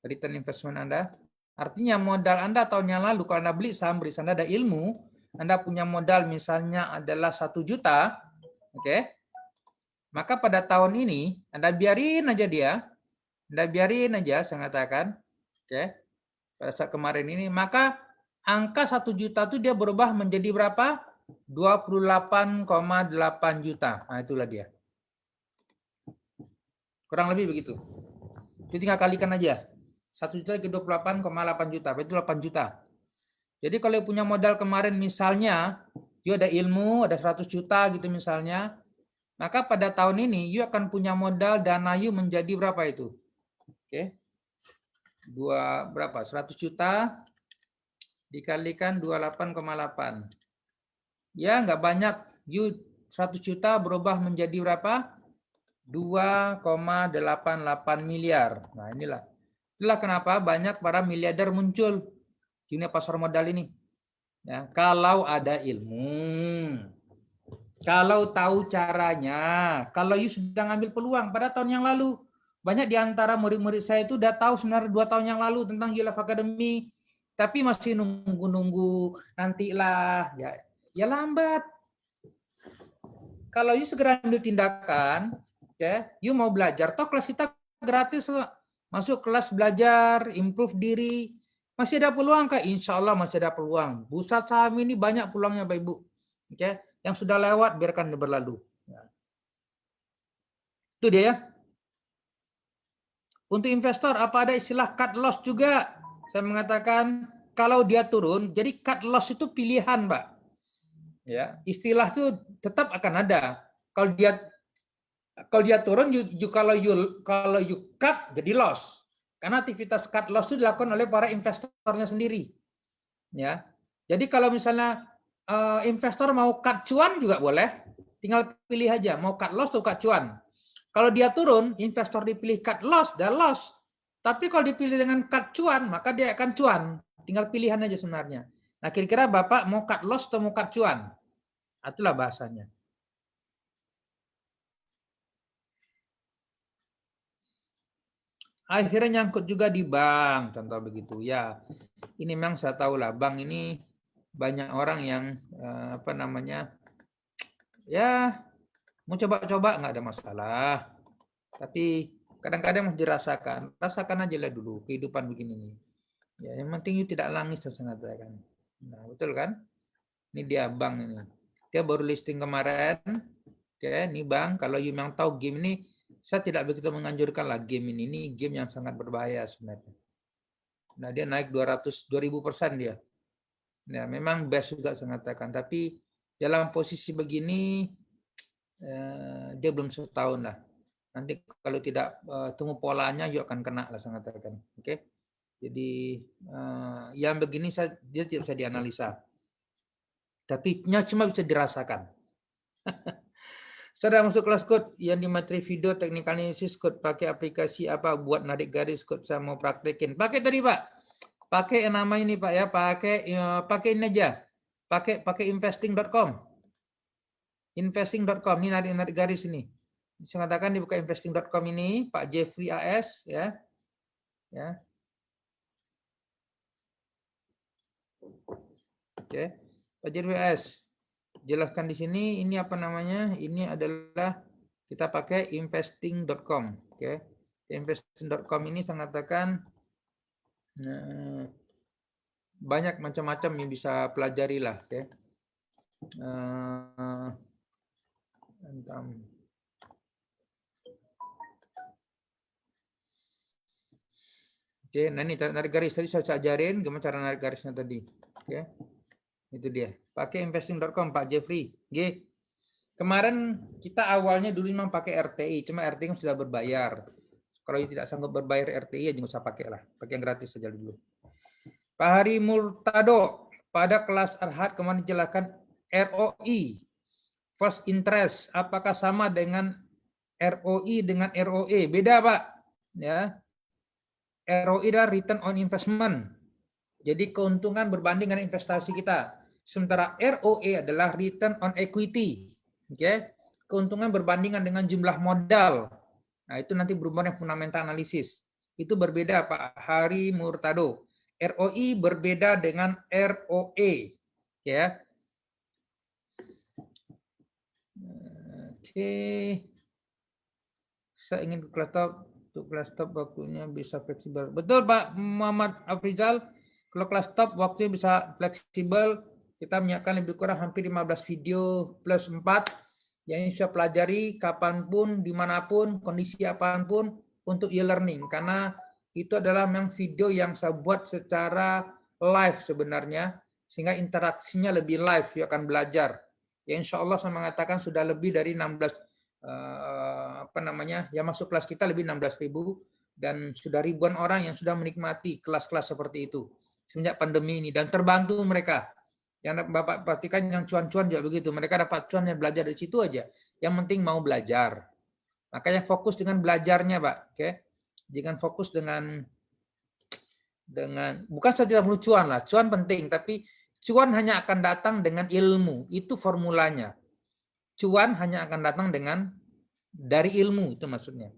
S1: return investment Anda. Artinya modal Anda tahun yang lalu kalau Anda beli saham BRIS, Anda ada ilmu, Anda punya modal misalnya adalah 1 juta, oke? Maka pada tahun ini Anda biarin aja dia, saya katakan, oke? Pada saat kemarin ini, maka angka 1 juta itu dia berubah menjadi berapa? 28,8 juta. Nah, itulah dia. Kurang lebih begitu. Itu tinggal kalikan aja. 1 juta ke 28,8 juta, berarti 8 juta. Jadi kalau punya modal kemarin misalnya, you ada ilmu, ada 100 juta gitu misalnya, maka pada tahun ini you akan punya modal dana you menjadi berapa itu? Oke. Berapa? 100 juta dikalikan 28,8. Ya, nggak banyak. You 100 juta berubah menjadi berapa? 2,88 miliar. Nah, itulah kenapa banyak para miliarder muncul di dunia pasar modal ini. Ya, kalau ada ilmu, kalau tahu caranya, kalau you sudah ngambil peluang pada tahun yang lalu, banyak di antara murid-murid saya itu udah tahu sebenarnya 2 tahun yang lalu tentang Yulaf Academy, tapi masih nunggu-nunggu nantilah, ya lambat. Kalau you segera ambil tindakan, ya, you mau belajar, toh kelas kita gratis, masuk kelas belajar, improve diri, masih ada peluang kak? Insya Allah masih ada peluang. Bursa saham ini banyak peluangnya Bapak Ibu. Oke, yang sudah lewat biarkan berlalu. Itu dia ya. Untuk investor apa ada istilah cut loss juga? Saya mengatakan kalau dia turun, jadi cut loss itu pilihan, Pak. Ya, istilah itu tetap akan ada. Kalau dia turun, kalau you cut jadi loss. Karena aktivitas cut loss itu dilakukan oleh para investornya sendiri. Ya. Jadi kalau misalnya investor mau cut cuan juga boleh, tinggal pilih aja mau cut loss atau cut cuan. Kalau dia turun, investor dipilih cut loss, dan loss. Tapi kalau dipilih dengan cut cuan, maka dia akan cuan. Tinggal pilihan aja sebenarnya. Nah, kira-kira Bapak mau cut loss atau mau cut cuan? Itulah bahasanya. Akhirnya nyangkut juga di bank, contoh begitu. Ya, ini memang saya tahu lah, bank ini banyak orang yang ya mau coba-coba nggak ada masalah. Tapi kadang-kadang harus dirasakan. Rasakan aja lah dulu kehidupan begini nih. Ya, yang penting itu tidak langis terus mengatakan. Nah, betul kan? Ini dia bank ini. Dia baru listing kemarin. Oke, ini bank. Kalau you memang tahu game ini, saya tidak begitu menganjurkan lah game ini. Ini game yang sangat berbahaya sebenarnya. Nah, dia naik 2.000% dia. Nah, memang best juga saya mengatakan. Tapi dalam posisi begini, dia belum setahun lah. Nanti kalau tidak temu polanya, yuk akan kena lah saya katakan. Oke. Jadi yang begini dia tidak bisa dianalisa. Tapi cuma bisa dirasakan. Sudah masuk kelas code yang di materi video technical analysis code pakai aplikasi apa buat narik garis code saya mau praktekin. Pakai tadi Pak. Pakai yang nama ini Pak ya, pakai ini aja. Pakai investing.com. Investing.com ini narik garis ini. Saya katakan dibuka investing.com ini Pak Jeffrey AS ya. Ya. Oke. Pak Jeffrey AS. Jelaskan di sini ini apa namanya? Ini adalah kita pakai investing.com. Oke. Investing.com ini saya katakan banyak macam-macam yang bisa pelajari lah. Oke. Oke, nah ini narik garis tadi saya ajarin gimana cara narik garisnya tadi. Oke. Itu dia. Pakai investing.com Pak Jeffrey. Oke. Kemarin kita awalnya dulu memang pakai RTI, cuma RTI sudah berbayar. Kalau tidak sanggup berbayar RTI ya jangan usah pakai lah. Pakai yang gratis saja dulu. Pak Hari Murtado, pada kelas Arhad kemarin jelaskan ROI, first interest, apakah sama dengan ROI dengan ROE? Beda Pak. Ya. ROI adalah return on investment. Jadi keuntungan berbanding dengan investasi kita. Sementara ROE adalah return on equity. Oke. Keuntungan berbandingan dengan jumlah modal. Nah, itu nanti berhubungan dengan fundamental analisis. Itu berbeda Pak Hari Murtado. ROI berbeda dengan ROE. Ya. Oke. Saya ingin kelas top. Untuk kelas top waktunya bisa fleksibel. Betul Pak Muhammad Afrizal. Kalau kelas top waktunya bisa fleksibel. Kita menyiapkan lebih kurang hampir 15 video plus 4. Yang bisa pelajari kapanpun, dimanapun, kondisi apapun. untuk e-learning karena itu adalah memang video yang saya buat secara live sebenarnya sehingga interaksinya lebih live ya akan belajar. Ya insya Allah saya mengatakan sudah lebih dari 16 yang masuk kelas kita lebih 16.000 dan sudah ribuan orang yang sudah menikmati kelas-kelas seperti itu semenjak pandemi ini dan terbantu mereka. Yang Bapak perhatikan yang cuan-cuan juga begitu. Mereka dapat cuan yang belajar di situ aja. Yang penting mau belajar. Makanya fokus dengan belajarnya, Pak. Oke. Jangan fokus dengan bukan saja tidak perlu cuan lah. Cuan penting, tapi cuan hanya akan datang dengan ilmu. Itu formulanya. Cuan hanya akan datang dari ilmu, itu maksudnya.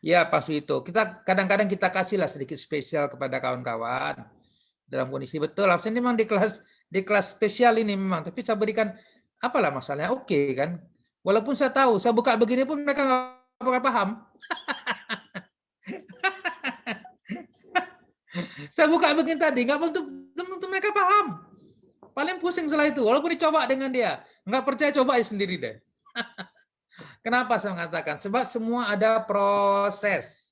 S1: Ya, Pak Suito. Kita kadang-kadang kita kasihlah sedikit spesial kepada kawan-kawan dalam kondisi betul. Harusnya memang di kelas spesial ini memang, tapi saya berikan apalah masalahnya. Oke kan? Walaupun saya tahu, saya buka begini pun mereka nggak paham. Saya buka begini tadi, nggak tentu mereka paham. Paling pusing setelah itu, walaupun dicoba dengan dia. Nggak percaya, coba sendiri deh. Kenapa saya mengatakan? Sebab semua ada proses.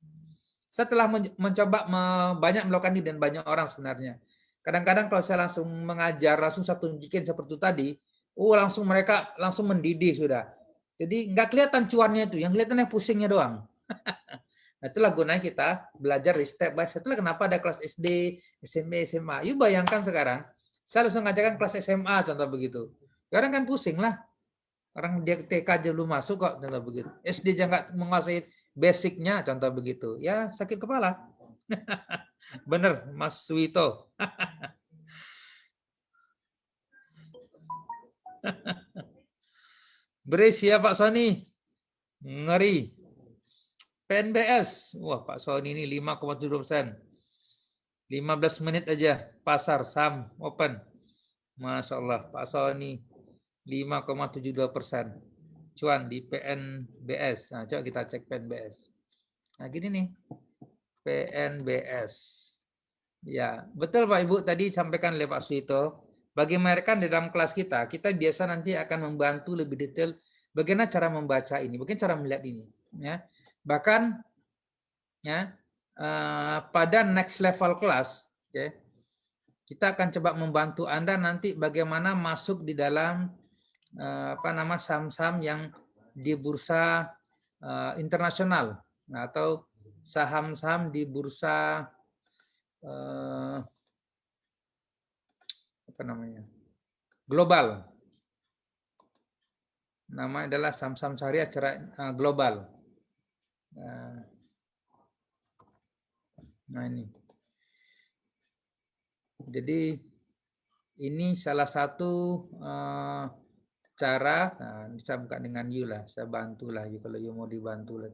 S1: Setelah mencoba banyak melakukan ini dan banyak orang sebenarnya. Kadang-kadang kalau saya langsung mengajar, langsung saya tunjukin seperti tadi, langsung mereka langsung mendidih sudah. Jadi nggak kelihatan cuannya itu, yang kelihatannya pusingnya doang. Nah, itulah gunanya kita belajar di step by step. Itulah kenapa ada kelas SD, SMP, SMA. Yuk bayangkan sekarang, saya langsung ngajarkan kelas SMA contoh begitu. Sekarang kan pusing lah. Orang dia TK aja belum masuk kok contoh begitu. SD aja nggak menguasai basicnya contoh begitu. Ya sakit kepala. Bener Mas Suwito. Beres ya Pak Sony. Ngeri. PNBS. Wah Pak Sony ini 5,7%. 15 menit aja pasar saham open. Masya Allah Pak Sony 5,72% cuan di PNBS. Nah, coba kita cek PNBS. Nah, gini nih. PNBS. Ya, betul Pak Ibu tadi sampaikan oleh Pak Suito. Bagi mereka di dalam kelas kita biasa nanti akan membantu lebih detail bagaimana cara membaca ini, bagaimana cara melihat ini, ya. Bahkan ya pada next level kelas, ya, kita akan coba membantu Anda nanti bagaimana masuk di dalam saham-saham yang di bursa internasional, nah, atau saham-saham di bursa global. Nama adalah saham-saham syariah secara global. Nah ini. Jadi ini salah satu cara. Nah, bisa buka dengan you lah. Saya bantu lah you kalau you mau dibantu lah.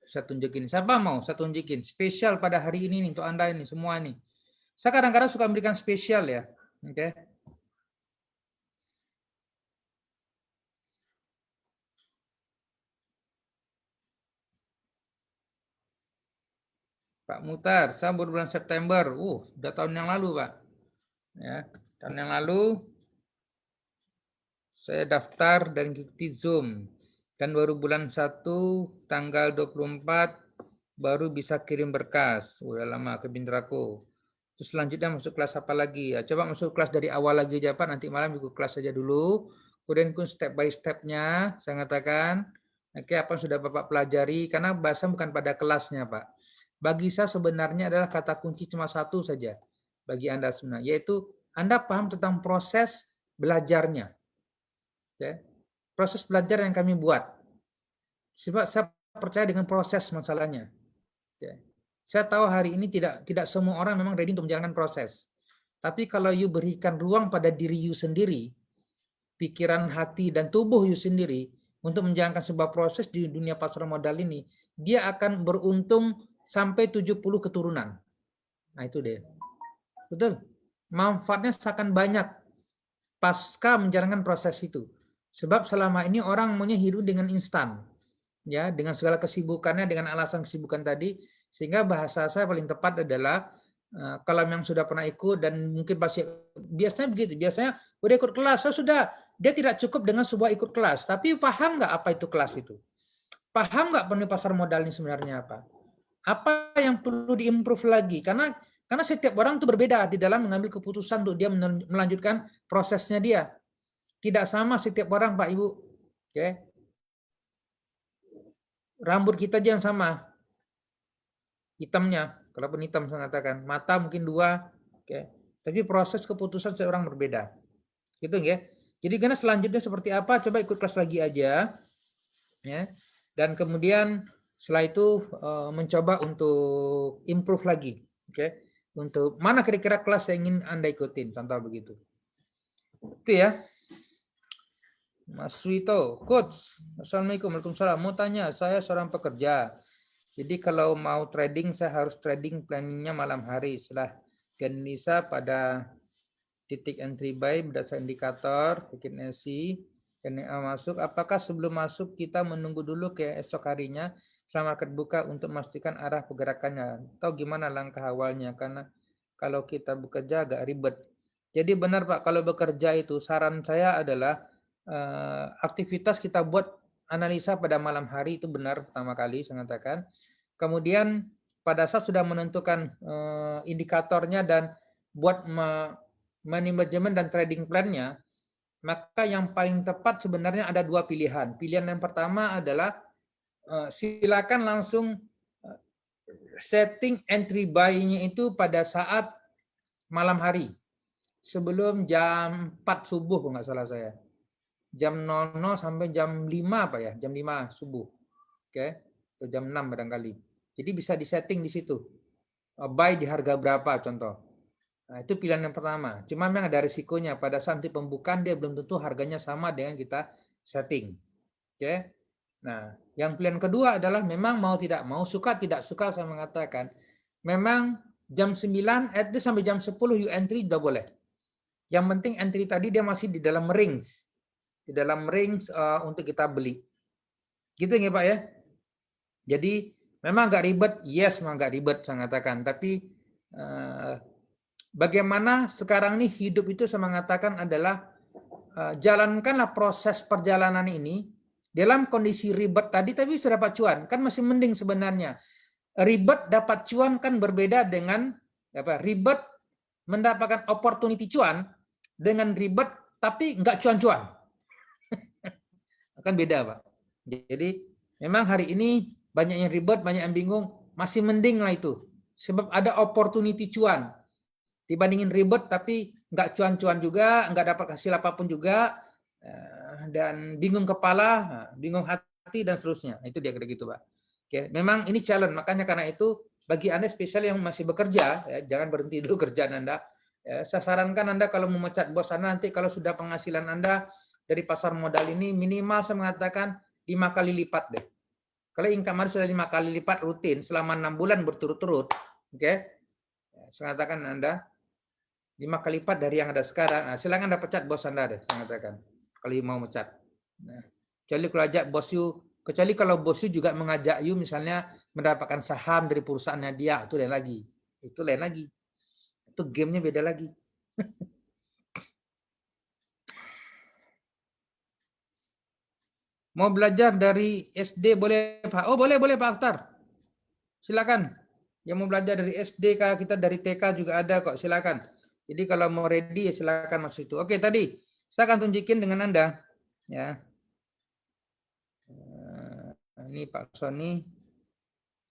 S1: Saya tunjukin. Siapa mau? Saya tunjukin. Spesial pada hari ini nih, untuk Anda ini semua nih. Saya kadang-kadang suka memberikan spesial ya. Oke. Pak Mutar, saya baru bulan September. Udah tahun yang lalu, Pak. Ya, tahun yang lalu saya daftar dan ikuti Zoom. Dan baru bulan 1 tanggal 24 baru bisa kirim berkas. Udah lama ke Bintraku. Terus selanjutnya masuk kelas apa lagi? Ya, coba masuk kelas dari awal lagi aja Pak. Nanti malam ikut kelas saja dulu. Kemudian ikut step by step-nya. Saya katakan, oke, apa yang sudah Bapak pelajari? Karena bahasa bukan pada kelasnya Pak. Bagi saya sebenarnya adalah kata kunci cuma satu saja. Bagi Anda sebenarnya. Yaitu Anda paham tentang proses belajarnya. Oke. Proses belajar yang kami buat. Sebab saya percaya dengan proses masalahnya. Oke. Saya tahu hari ini tidak semua orang memang ready untuk menjalankan proses. Tapi kalau you berikan ruang pada diri you sendiri, pikiran, hati, dan tubuh you sendiri untuk menjalankan sebuah proses di dunia pasar modal ini, dia akan beruntung sampai 70 keturunan. Nah itu deh. Betul. Manfaatnya akan banyak pasca menjalankan proses itu. Sebab selama ini orang maunya hidup dengan instan. Ya, dengan segala kesibukannya, dengan alasan kesibukan tadi, sehingga bahasa saya paling tepat adalah kalau memang sudah pernah ikut dan mungkin pasti biasanya begitu, biasanya udah ikut kelas, sudah dia tidak cukup dengan sebuah ikut kelas. Tapi paham nggak apa itu kelas itu? Paham nggak penuh pasar modal ini sebenarnya apa? Apa yang perlu diimprove lagi? Karena setiap orang itu berbeda di dalam mengambil keputusan untuk dia melanjutkan prosesnya dia. Tidak sama setiap orang, Pak Ibu. Oke. Rambut kita aja yang sama. Hitamnya, kalaupun hitam saya katakan. Mata mungkin 2. Oke. Tapi proses keputusan setiap orang berbeda. Gitu ya. Jadi karena selanjutnya seperti apa? Coba ikut kelas lagi aja. Ya. Dan kemudian setelah itu mencoba untuk improve lagi. Oke. Untuk mana kira-kira kelas yang ingin Anda ikutin, contoh begitu. Itu ya. Mas Wito, Coach. Assalamualaikum, waalaikumsalam. Mau tanya, saya seorang pekerja. Jadi kalau mau trading, saya harus trading planningnya malam hari. Setelah Ganesa pada titik entry buy berdasarkan indikator, bikin SI, NA masuk. Apakah sebelum masuk kita menunggu dulu ke esok harinya setelah market buka untuk memastikan arah pergerakannya? Atau gimana langkah awalnya? Karena kalau kita bekerja agak ribet. Jadi benar Pak, kalau bekerja itu saran saya adalah aktivitas kita buat analisa pada malam hari itu benar pertama kali saya katakan. Kemudian pada saat sudah menentukan indikatornya dan buat manajemen dan trading plan-nya, maka yang paling tepat sebenarnya ada 2 pilihan. Pilihan yang pertama adalah silakan langsung setting entry buy-nya itu pada saat malam hari. Sebelum jam 4 subuh kalau nggak salah saya. Jam 00 sampai jam 5 apa ya? Jam 5 subuh. Oke. Atau jam 6 barangkali. Jadi bisa disetting di situ. Buy di harga berapa contoh. Nah, itu pilihan yang pertama. Cuma memang ada risikonya. Pada saat nanti pembukaan dia belum tentu harganya sama dengan kita setting. Oke. Nah, yang pilihan kedua adalah memang mau tidak mau, suka tidak suka saya mengatakan. Memang jam 9 at least sampai jam 10 you entry sudah boleh. Yang penting entry tadi dia masih di dalam range. Di dalam range untuk kita beli. Gitu ya Pak ya. Jadi memang agak ribet, yes memang agak ribet saya katakan. Tapi bagaimana sekarang ini hidup itu saya mengatakan adalah jalankanlah proses perjalanan ini dalam kondisi ribet tadi tapi bisa dapat cuan. Kan masih mending sebenarnya. Ribet dapat cuan kan berbeda dengan ribet mendapatkan opportunity cuan dengan ribet tapi nggak cuan-cuan. Akan beda Pak. Jadi memang hari ini banyak yang ribet, banyak yang bingung, masih mending lah itu. Sebab ada opportunity cuan. Dibandingin ribet tapi nggak cuan-cuan juga, nggak dapat hasil apapun juga, dan bingung kepala, bingung hati dan seterusnya. Itu dia kayak gitu Pak. Oke, memang ini challenge, makanya karena itu bagi Anda spesial yang masih bekerja, ya, jangan berhenti dulu kerjaan Anda. Ya, saya sarankan Anda kalau memecat bos Anda nanti kalau sudah penghasilan Anda dari pasar modal ini minimal saya mengatakan 5 kali lipat deh. Kalau income Anda sudah 5 kali lipat rutin selama 6 bulan berturut-turut, oke? Saya katakan Anda 5 kali lipat dari yang ada sekarang. Nah, silakan Anda pecat bos Anda deh, saya katakan. Kalau mau mecat. Nah, kecuali kalau ajak bos you, kecuali kalau bos you juga mengajak you misalnya mendapatkan saham dari perusahaannya dia, itu lain lagi. Itu lain lagi. Itu gamenya beda lagi. Mau belajar dari SD boleh Pak? Oh boleh Pak Akhtar. Silakan. Yang mau belajar dari SD kah, kita dari TK juga ada kok, silakan. Jadi kalau mau ready ya silakan masuk itu. Oke tadi saya akan tunjukin dengan Anda. Ya. Ini Pak Sony.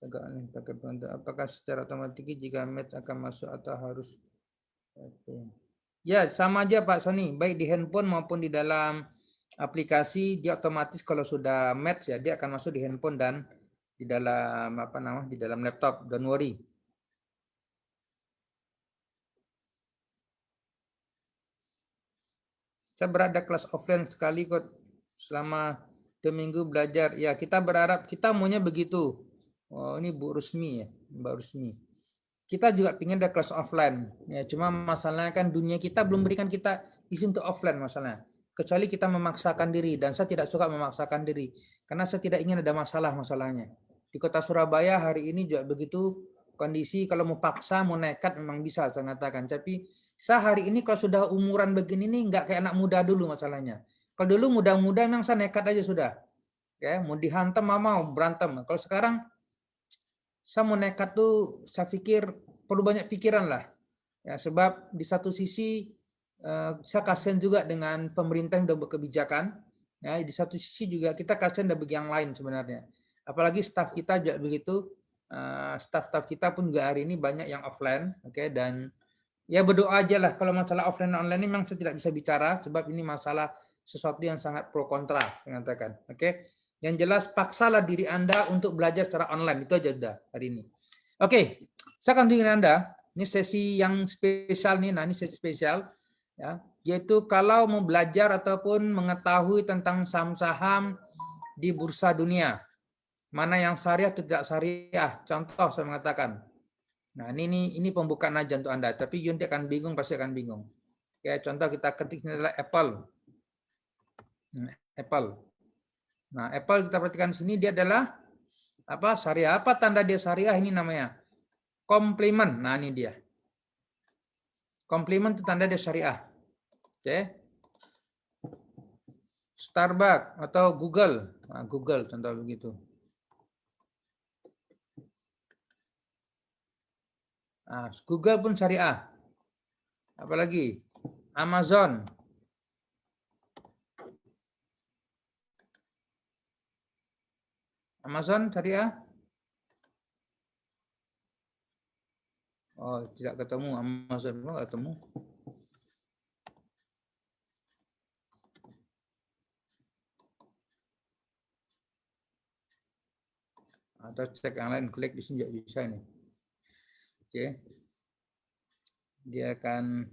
S1: Apakah secara otomatis jika match akan masuk atau harus? Ya sama aja Pak Sony. Baik di handphone maupun di dalam aplikasi dia otomatis kalau sudah match ya dia akan masuk di handphone dan di dalam di dalam laptop. Don't worry. Saya berada kelas offline sekali kok selama 2 minggu belajar. Ya kita berharap kita maunya begitu. Oh ini Bu Rusmi ya, Mbak Rusmi. Kita juga ingin ada kelas offline. Ya cuma masalahnya kan dunia kita belum berikan kita izin untuk offline masalahnya. Kecuali kita memaksakan diri dan saya tidak suka memaksakan diri karena saya tidak ingin ada masalahnya. Di kota Surabaya hari ini juga begitu kondisi kalau mau paksa mau nekat memang bisa saya katakan. Tapi saya hari ini kalau sudah umuran begini nih nggak kayak anak muda dulu masalahnya. Kalau dulu muda-muda memang saya nekat aja sudah. Ya, mau dihantam mau berantem. Kalau sekarang saya mau nekat tuh saya pikir perlu banyak pikiran lah. Ya, sebab di satu sisi saya kasihan juga dengan pemerintah yang sudah berkebijakan. Ya, di satu sisi juga kita kasihan dari yang lain sebenarnya. Apalagi staf kita juga begitu. Staf-staf kita pun juga hari ini banyak yang offline, oke, dan ya berdoa aja lah kalau masalah offline dan online ini memang saya tidak bisa bicara sebab ini masalah sesuatu yang sangat pro kontra mengatakan, oke. Yang jelas paksalah diri Anda untuk belajar secara online, itu aja udah hari ini. Oke, saya akan tunjukin Anda, ini sesi yang spesial nih, nah ini sesi spesial ya, yaitu kalau mau belajar ataupun mengetahui tentang saham-saham di bursa dunia. Mana yang syariah atau tidak syariah. Contoh saya mengatakan. Nah, ini pembukaan aja untuk Anda, tapi Yunti akan bingung, pasti akan bingung. Ya, contoh kita ketik ini adalah Apple. Apple. Nah, Apple kita perhatikan sini dia adalah apa? Syariah. Apa tanda dia syariah ini namanya? Komplement. Nah, ini dia. Komplement itu tanda dia syariah. Oke. Starbucks atau Google. Nah, Google contoh begitu. Nah, Google pun syariah. Apalagi Amazon. Amazon syariah. Oh, tidak ketemu Amazon, enggak ketemu. Atau cek yang lain, klik di sini juga bisa ini. Oke. Dia akan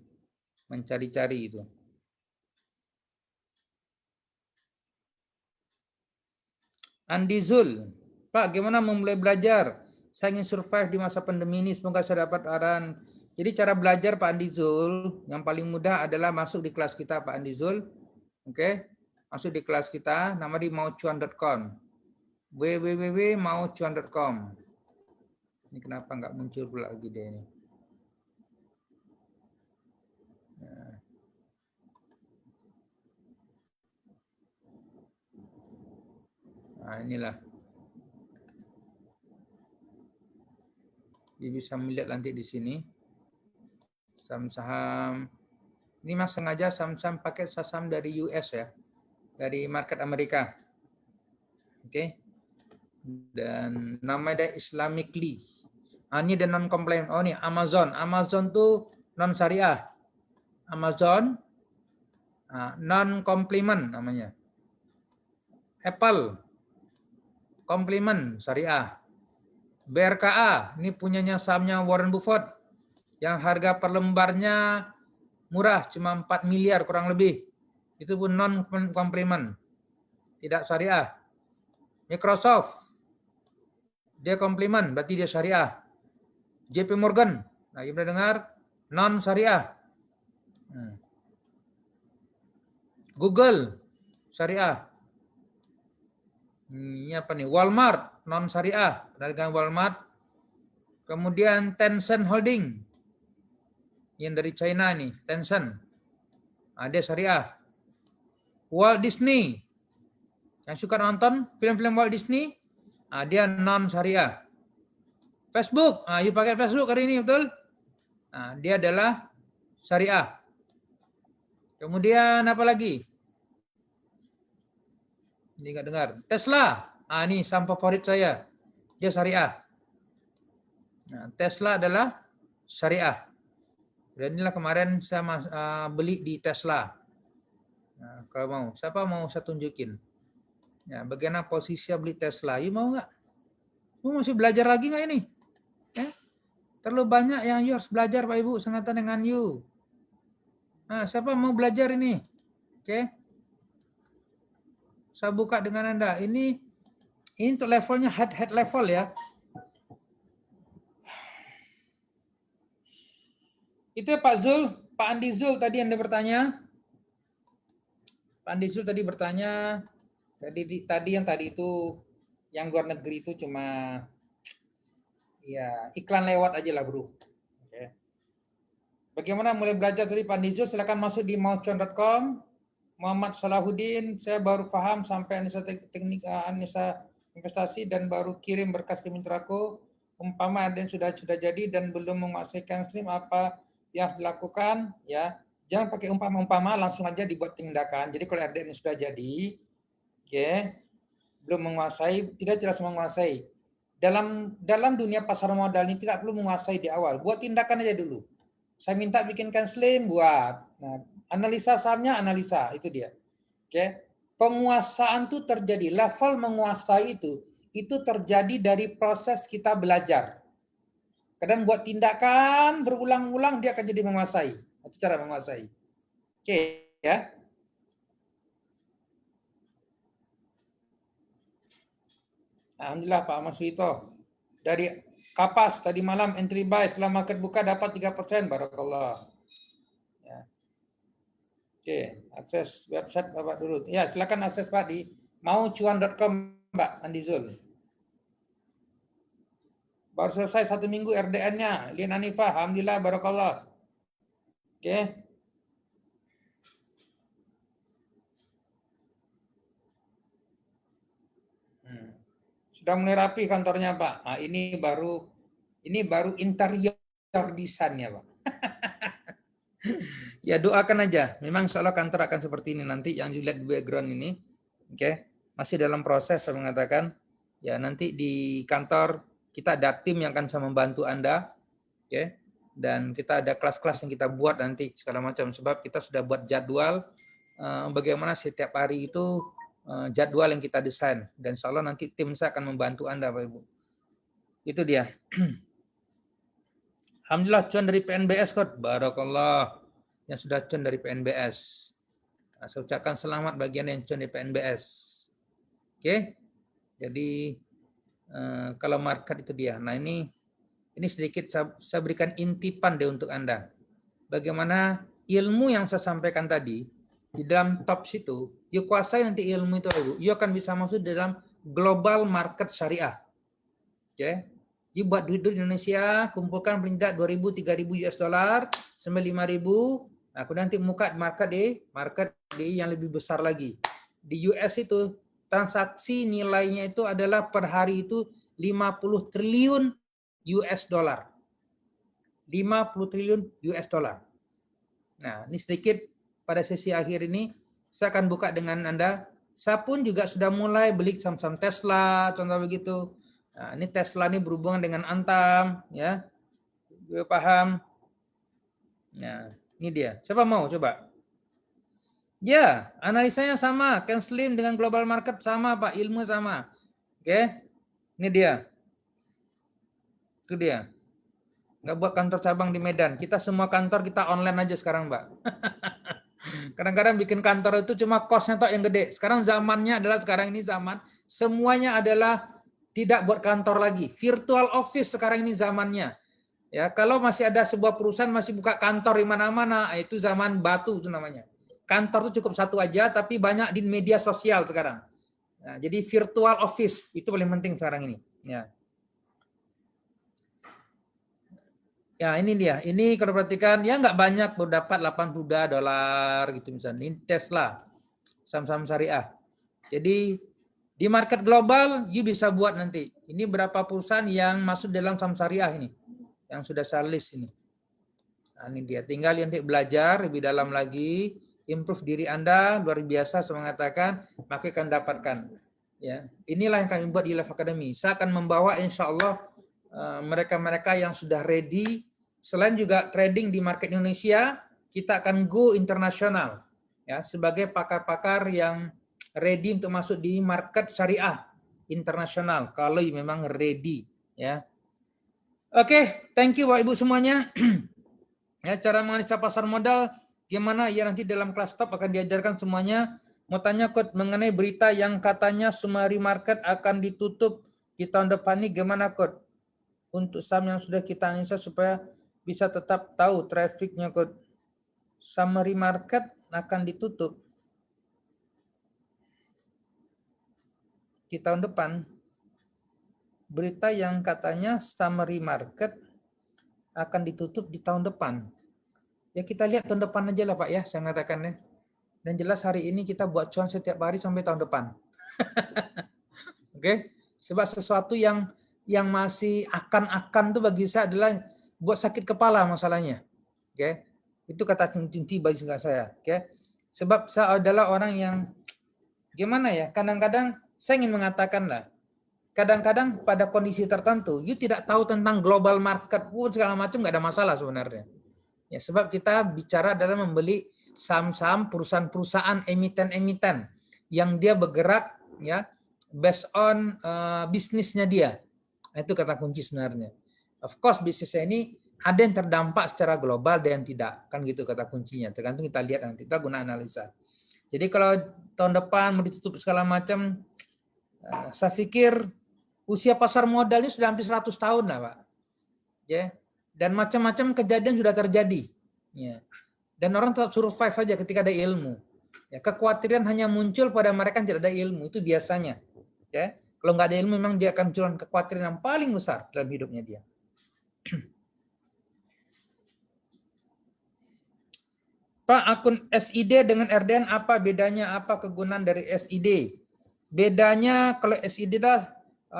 S1: mencari-cari itu. Andi Zul, Pak, gimana memulai belajar? Saya ingin survive di masa pandemi ini, semoga saya dapat arahan. Jadi cara belajar Pak Andi Zul, yang paling mudah adalah masuk di kelas kita Pak Andi Zul. Oke, masuk di kelas kita, nama di maucuan.com. www.maucuan.com. Ini kenapa nggak muncul pula lagi dia ini? Nah, inilah. Dia bisa melihat nanti di sini. Saham-saham. Ini mas sengaja saham-saham pakai saham dari US ya. Dari market Amerika. Oke. Dan namanya Islamically. Ini dan non compliant. Oh, ini Amazon. Amazon tuh non syariah. Amazon non complement namanya. Apple complement syariah. BRKA ini punyanya sahamnya Warren Buffett yang harga per lembarnya murah, cuma 4 miliar kurang lebih. Itu pun non complement. Tidak syariah. Microsoft dia complement, berarti dia syariah. JP Morgan, nah, kita dengar non syariah. Google syariah. Ini apa nih? Walmart non syariah, perdagangan Walmart. Kemudian Tencent Holding yang dari China nih, Tencent. Dia syariah. Walt Disney yang suka nonton film-film Walt Disney, dia non syariah. Facebook, you pakai Facebook hari ini betul? Dia adalah syariah. Kemudian apa lagi? Ini nggak dengar. Tesla, ini saham favorit saya. Dia syariah. Nah, Tesla adalah syariah. Dan inilah kemarin saya beli di Tesla. Nah, kalau mau, siapa mau saya tunjukin? Ya, bagaimana posisi beli Tesla? You mau nggak? Mau masih belajar lagi nggak ini? Ya? Terlalu banyak yang you harus belajar Pak Ibu sengatan dengan you. Nah, siapa mau belajar ini? Oke. Saya buka dengan Anda. Ini untuk levelnya head level ya. Itu ya Pak Zul, Pak Andi Zul tadi Anda bertanya. Pak Andi Zul tadi bertanya, tadi itu yang luar negeri itu cuma ya iklan lewat aja lah bro. Oke. Bagaimana mulai belajar tadi Pak Andi Zul? Silakan masuk di maucuan.com. Muhammad Salahuddin, saya baru paham sampai teknik analisa investasi dan baru kirim berkas ke Mitraku. Umpama ada yang sudah jadi dan belum menguasai Cancelim, apa yang dilakukan? Ya, jangan pakai umpama-umpama, langsung aja dibuat tindakan. Jadi kalau ada yang sudah jadi, belum menguasai, tidak jelas menguasai. Dalam dunia pasar modal ini tidak perlu menguasai di awal. Buat tindakan aja dulu. Saya minta bikin Cancelim, buat. Nah, analisa sahamnya, analisa, itu dia. Penguasaan itu terjadi, level menguasai itu terjadi dari proses kita belajar. Kadang buat tindakan berulang-ulang dia akan jadi menguasai. Itu cara menguasai. Ya. Alhamdulillah Pak Mas Wito. Dari Kapas tadi malam entry buy setelah market buka dapat 3%. Barakallah. Ya. Akses website Bapak dulu. Ya, silakan akses Pak di maucuan.com Mbak Andizul. Baru selesai 1 minggu RDN-nya. Lian Hanifah, alhamdulillah barakallah. Sudah mulai rapi kantornya Pak. Nah, ini baru interior desainnya Pak. Ya doakan aja. Memang seolah kantor akan seperti ini nanti yang dilihat di background ini. Masih dalam proses saya mengatakan. Ya nanti di kantor kita ada tim yang akan bisa membantu Anda. Dan kita ada kelas-kelas yang kita buat nanti segala macam. Sebab kita sudah buat jadwal bagaimana setiap hari itu jadwal yang kita desain. Dan insya Allah nanti tim saya akan membantu Anda Bapak Ibu. Itu dia. Alhamdulillah cuan dari PNBS Kod. Barakallah. Yang sudah cuan dari PNBS. Nah, saya ucapkan selamat bagian yang cuan dari PNBS. Jadi kalau market itu dia. Nah ini sedikit saya berikan intipan deh untuk Anda. Bagaimana ilmu yang saya sampaikan tadi di dalam top situ, you kuasai nanti ilmu itu, you akan bisa masuk dalam global market syariah. You buat duit di Indonesia, kumpulkan paling tidak 2.000, 3.000 US dollar sampai 5.000. Nah, kemudian nanti muka market di yang lebih besar lagi. Di US itu transaksi nilainya itu adalah per hari itu 50 triliun US dollar. 50 triliun US dollar. Nah, ini sedikit pada sesi akhir ini saya akan buka dengan Anda. Saya pun juga sudah mulai beli saham-saham Tesla, contoh begitu. Nah, ini Tesla ini berhubungan dengan Antam, ya. Gue paham. Nah, ini dia. Siapa mau coba? Ya, analisanya sama. Cancelim dengan global market sama, Pak. Ilmu sama. Ini dia. Itu dia. Nggak buat kantor cabang di Medan. Kita semua kantor kita online aja sekarang, Mbak. Kadang-kadang bikin kantor itu cuma kosnya toh yang gede. Sekarang zamannya adalah ini zaman semuanya adalah tidak buat kantor lagi. Virtual office sekarang ini zamannya. Ya, kalau masih ada sebuah perusahaan masih buka kantor di mana-mana, itu zaman batu itu namanya. Kantor itu cukup satu aja, tapi banyak di media sosial sekarang. Nah, jadi virtual office itu paling penting sekarang ini. Ya. Ya ini dia. Ini kalau perhatikan ya nggak banyak, baru dapat $80 gitu misalnya. Ini Tesla, saham-saham syariah. Jadi di market global you bisa buat nanti. Ini berapa perusahaan yang masuk dalam saham syariah ini, yang sudah saya list ini. Nah, ini dia. Tinggal nanti belajar lebih dalam lagi, improve diri Anda luar biasa. Saya mengatakan maka akan dapatkan. Ya, inilah yang kami buat di Live Academy. Saya akan membawa insya Allah mereka-mereka yang sudah ready. Selain juga trading di market Indonesia, kita akan go internasional ya sebagai pakar-pakar yang ready untuk masuk di market syariah internasional kalau memang ready ya. Oke, thank you Bapak Ibu semuanya. Ya, cara menganalisa pasar modal gimana ya nanti dalam kelas top akan diajarkan semuanya. Mau tanya Coach mengenai berita yang katanya summary market akan ditutup di tahun depan ini gimana Coach? Untuk saham yang sudah kita analisa supaya bisa tetap tahu trafficnya Coach. Summary market akan ditutup di tahun depan. Berita yang katanya summary market akan ditutup di tahun depan. Ya kita lihat tahun depan aja lah Pak ya, saya mengatakannya. Dan jelas hari ini kita buat cuan setiap hari sampai tahun depan. Oke? Sebab sesuatu yang masih akan-akan tuh bagi saya adalah buat sakit kepala masalahnya. Oke? Itu kata kunci bagi saya. Oke? Sebab saya adalah orang yang gimana ya? Kadang-kadang saya ingin mengatakan lah, kadang-kadang pada kondisi tertentu, you tidak tahu tentang global market pun segala macam nggak ada masalah sebenarnya. Ya, sebab kita bicara adalah membeli saham-saham perusahaan-perusahaan emiten-emiten yang dia bergerak ya based on bisnisnya dia. Itu kata kunci sebenarnya. Of course bisnisnya ini ada yang terdampak secara global dan yang tidak, kan gitu kata kuncinya. Tergantung kita lihat nanti, kita guna analisa. Jadi kalau tahun depan mau ditutup segala macam, saya pikir usia pasar modal ini sudah hampir 100 tahun lah, Pak. Ya. Dan macam-macam kejadian sudah terjadi. Ya. Dan orang tetap survive saja ketika ada ilmu. Ya, kekhawatiran hanya muncul pada mereka yang tidak ada ilmu, itu biasanya. Ya. Kalau nggak ada ilmu, memang dia akan muncul kekhawatiran yang paling besar dalam hidupnya dia. Pak, akun SID dengan RDN apa bedanya? Apa kegunaan dari SID? Bedanya kalau SID adalah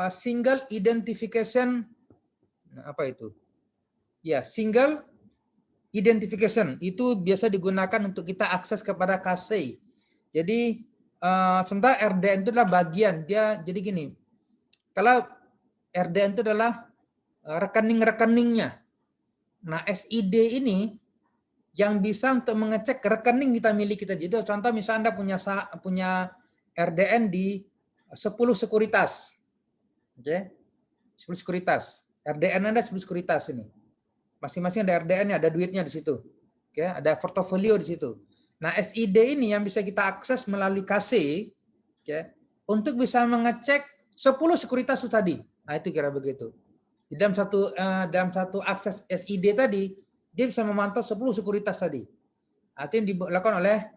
S1: single identification, apa itu? Ya, single identification itu biasa digunakan untuk kita akses kepada KASEI. Jadi sementara RDN itu adalah bagian dia. Jadi gini, kalau RDN itu adalah rekening-rekeningnya. Nah, SID ini yang bisa untuk mengecek rekening kita milik kita. Jadi contoh misalnya Anda punya RDN di 10 sekuritas. Oke. 10 sekuritas. RDN Anda 10 sekuritas ini. Masing-masing ada RDN-nya, ada duitnya di situ. Oke, ada portofolio di situ. Nah, SID ini yang bisa kita akses melalui KASEI, oke, untuk bisa mengecek 10 sekuritas itu tadi. Nah, itu kira begitu. Di dalam satu akses SID tadi, dia bisa memantau 10 sekuritas tadi. Itu yang dilakukan oleh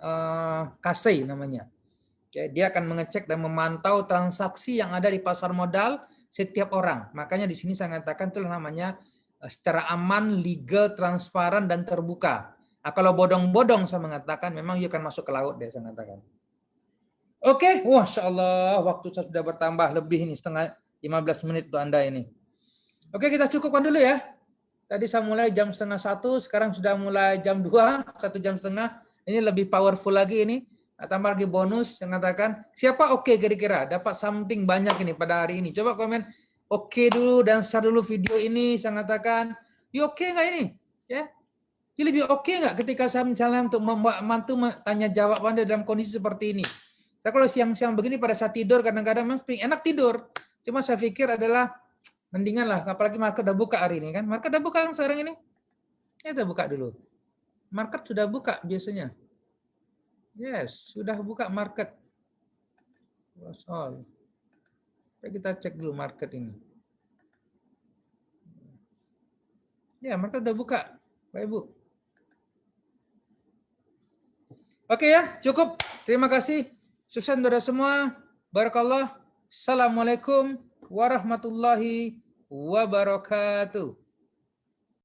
S1: KASEI namanya. Oke, dia akan mengecek dan memantau transaksi yang ada di pasar modal setiap orang. Makanya di sini saya katakan itu namanya secara aman, legal, transparan, dan terbuka. Nah, kalau bodong-bodong saya mengatakan memang dia akan masuk ke laut deh saya mengatakan. Oke, Masya Allah, waktu saya sudah bertambah lebih ini, setengah 15 menit untuk Anda ini. Oke, kita cukupkan dulu ya. Tadi saya mulai jam 12:30, sekarang sudah mulai jam 2, 1,5 jam. Ini lebih powerful lagi ini. Tambah lagi bonus yang mengatakan, siapa oke kira-kira? Dapat something banyak ini pada hari ini. Coba komen oke dulu dan share dulu video ini. Saya katakan, you oke nggak ini? Ya, jadi lebih oke nggak ketika saya misalnya untuk membantu tanya jawab Anda dalam kondisi seperti ini? Saya kalau siang-siang begini pada saat tidur kadang-kadang memang enak tidur. Cuma saya pikir adalah mendingan lah, apalagi market udah buka hari ini kan. Market udah buka kan sekarang ini? Ya, kita buka dulu. Market sudah buka biasanya. Yes, sudah buka market. That's all. Kita cek dulu market ini. Ya, market udah buka, Pak Ibu. Oke ya, cukup. Terima kasih. Sukses saudara semua. Barakallah. Assalamualaikum warahmatullahi wabarakatuh.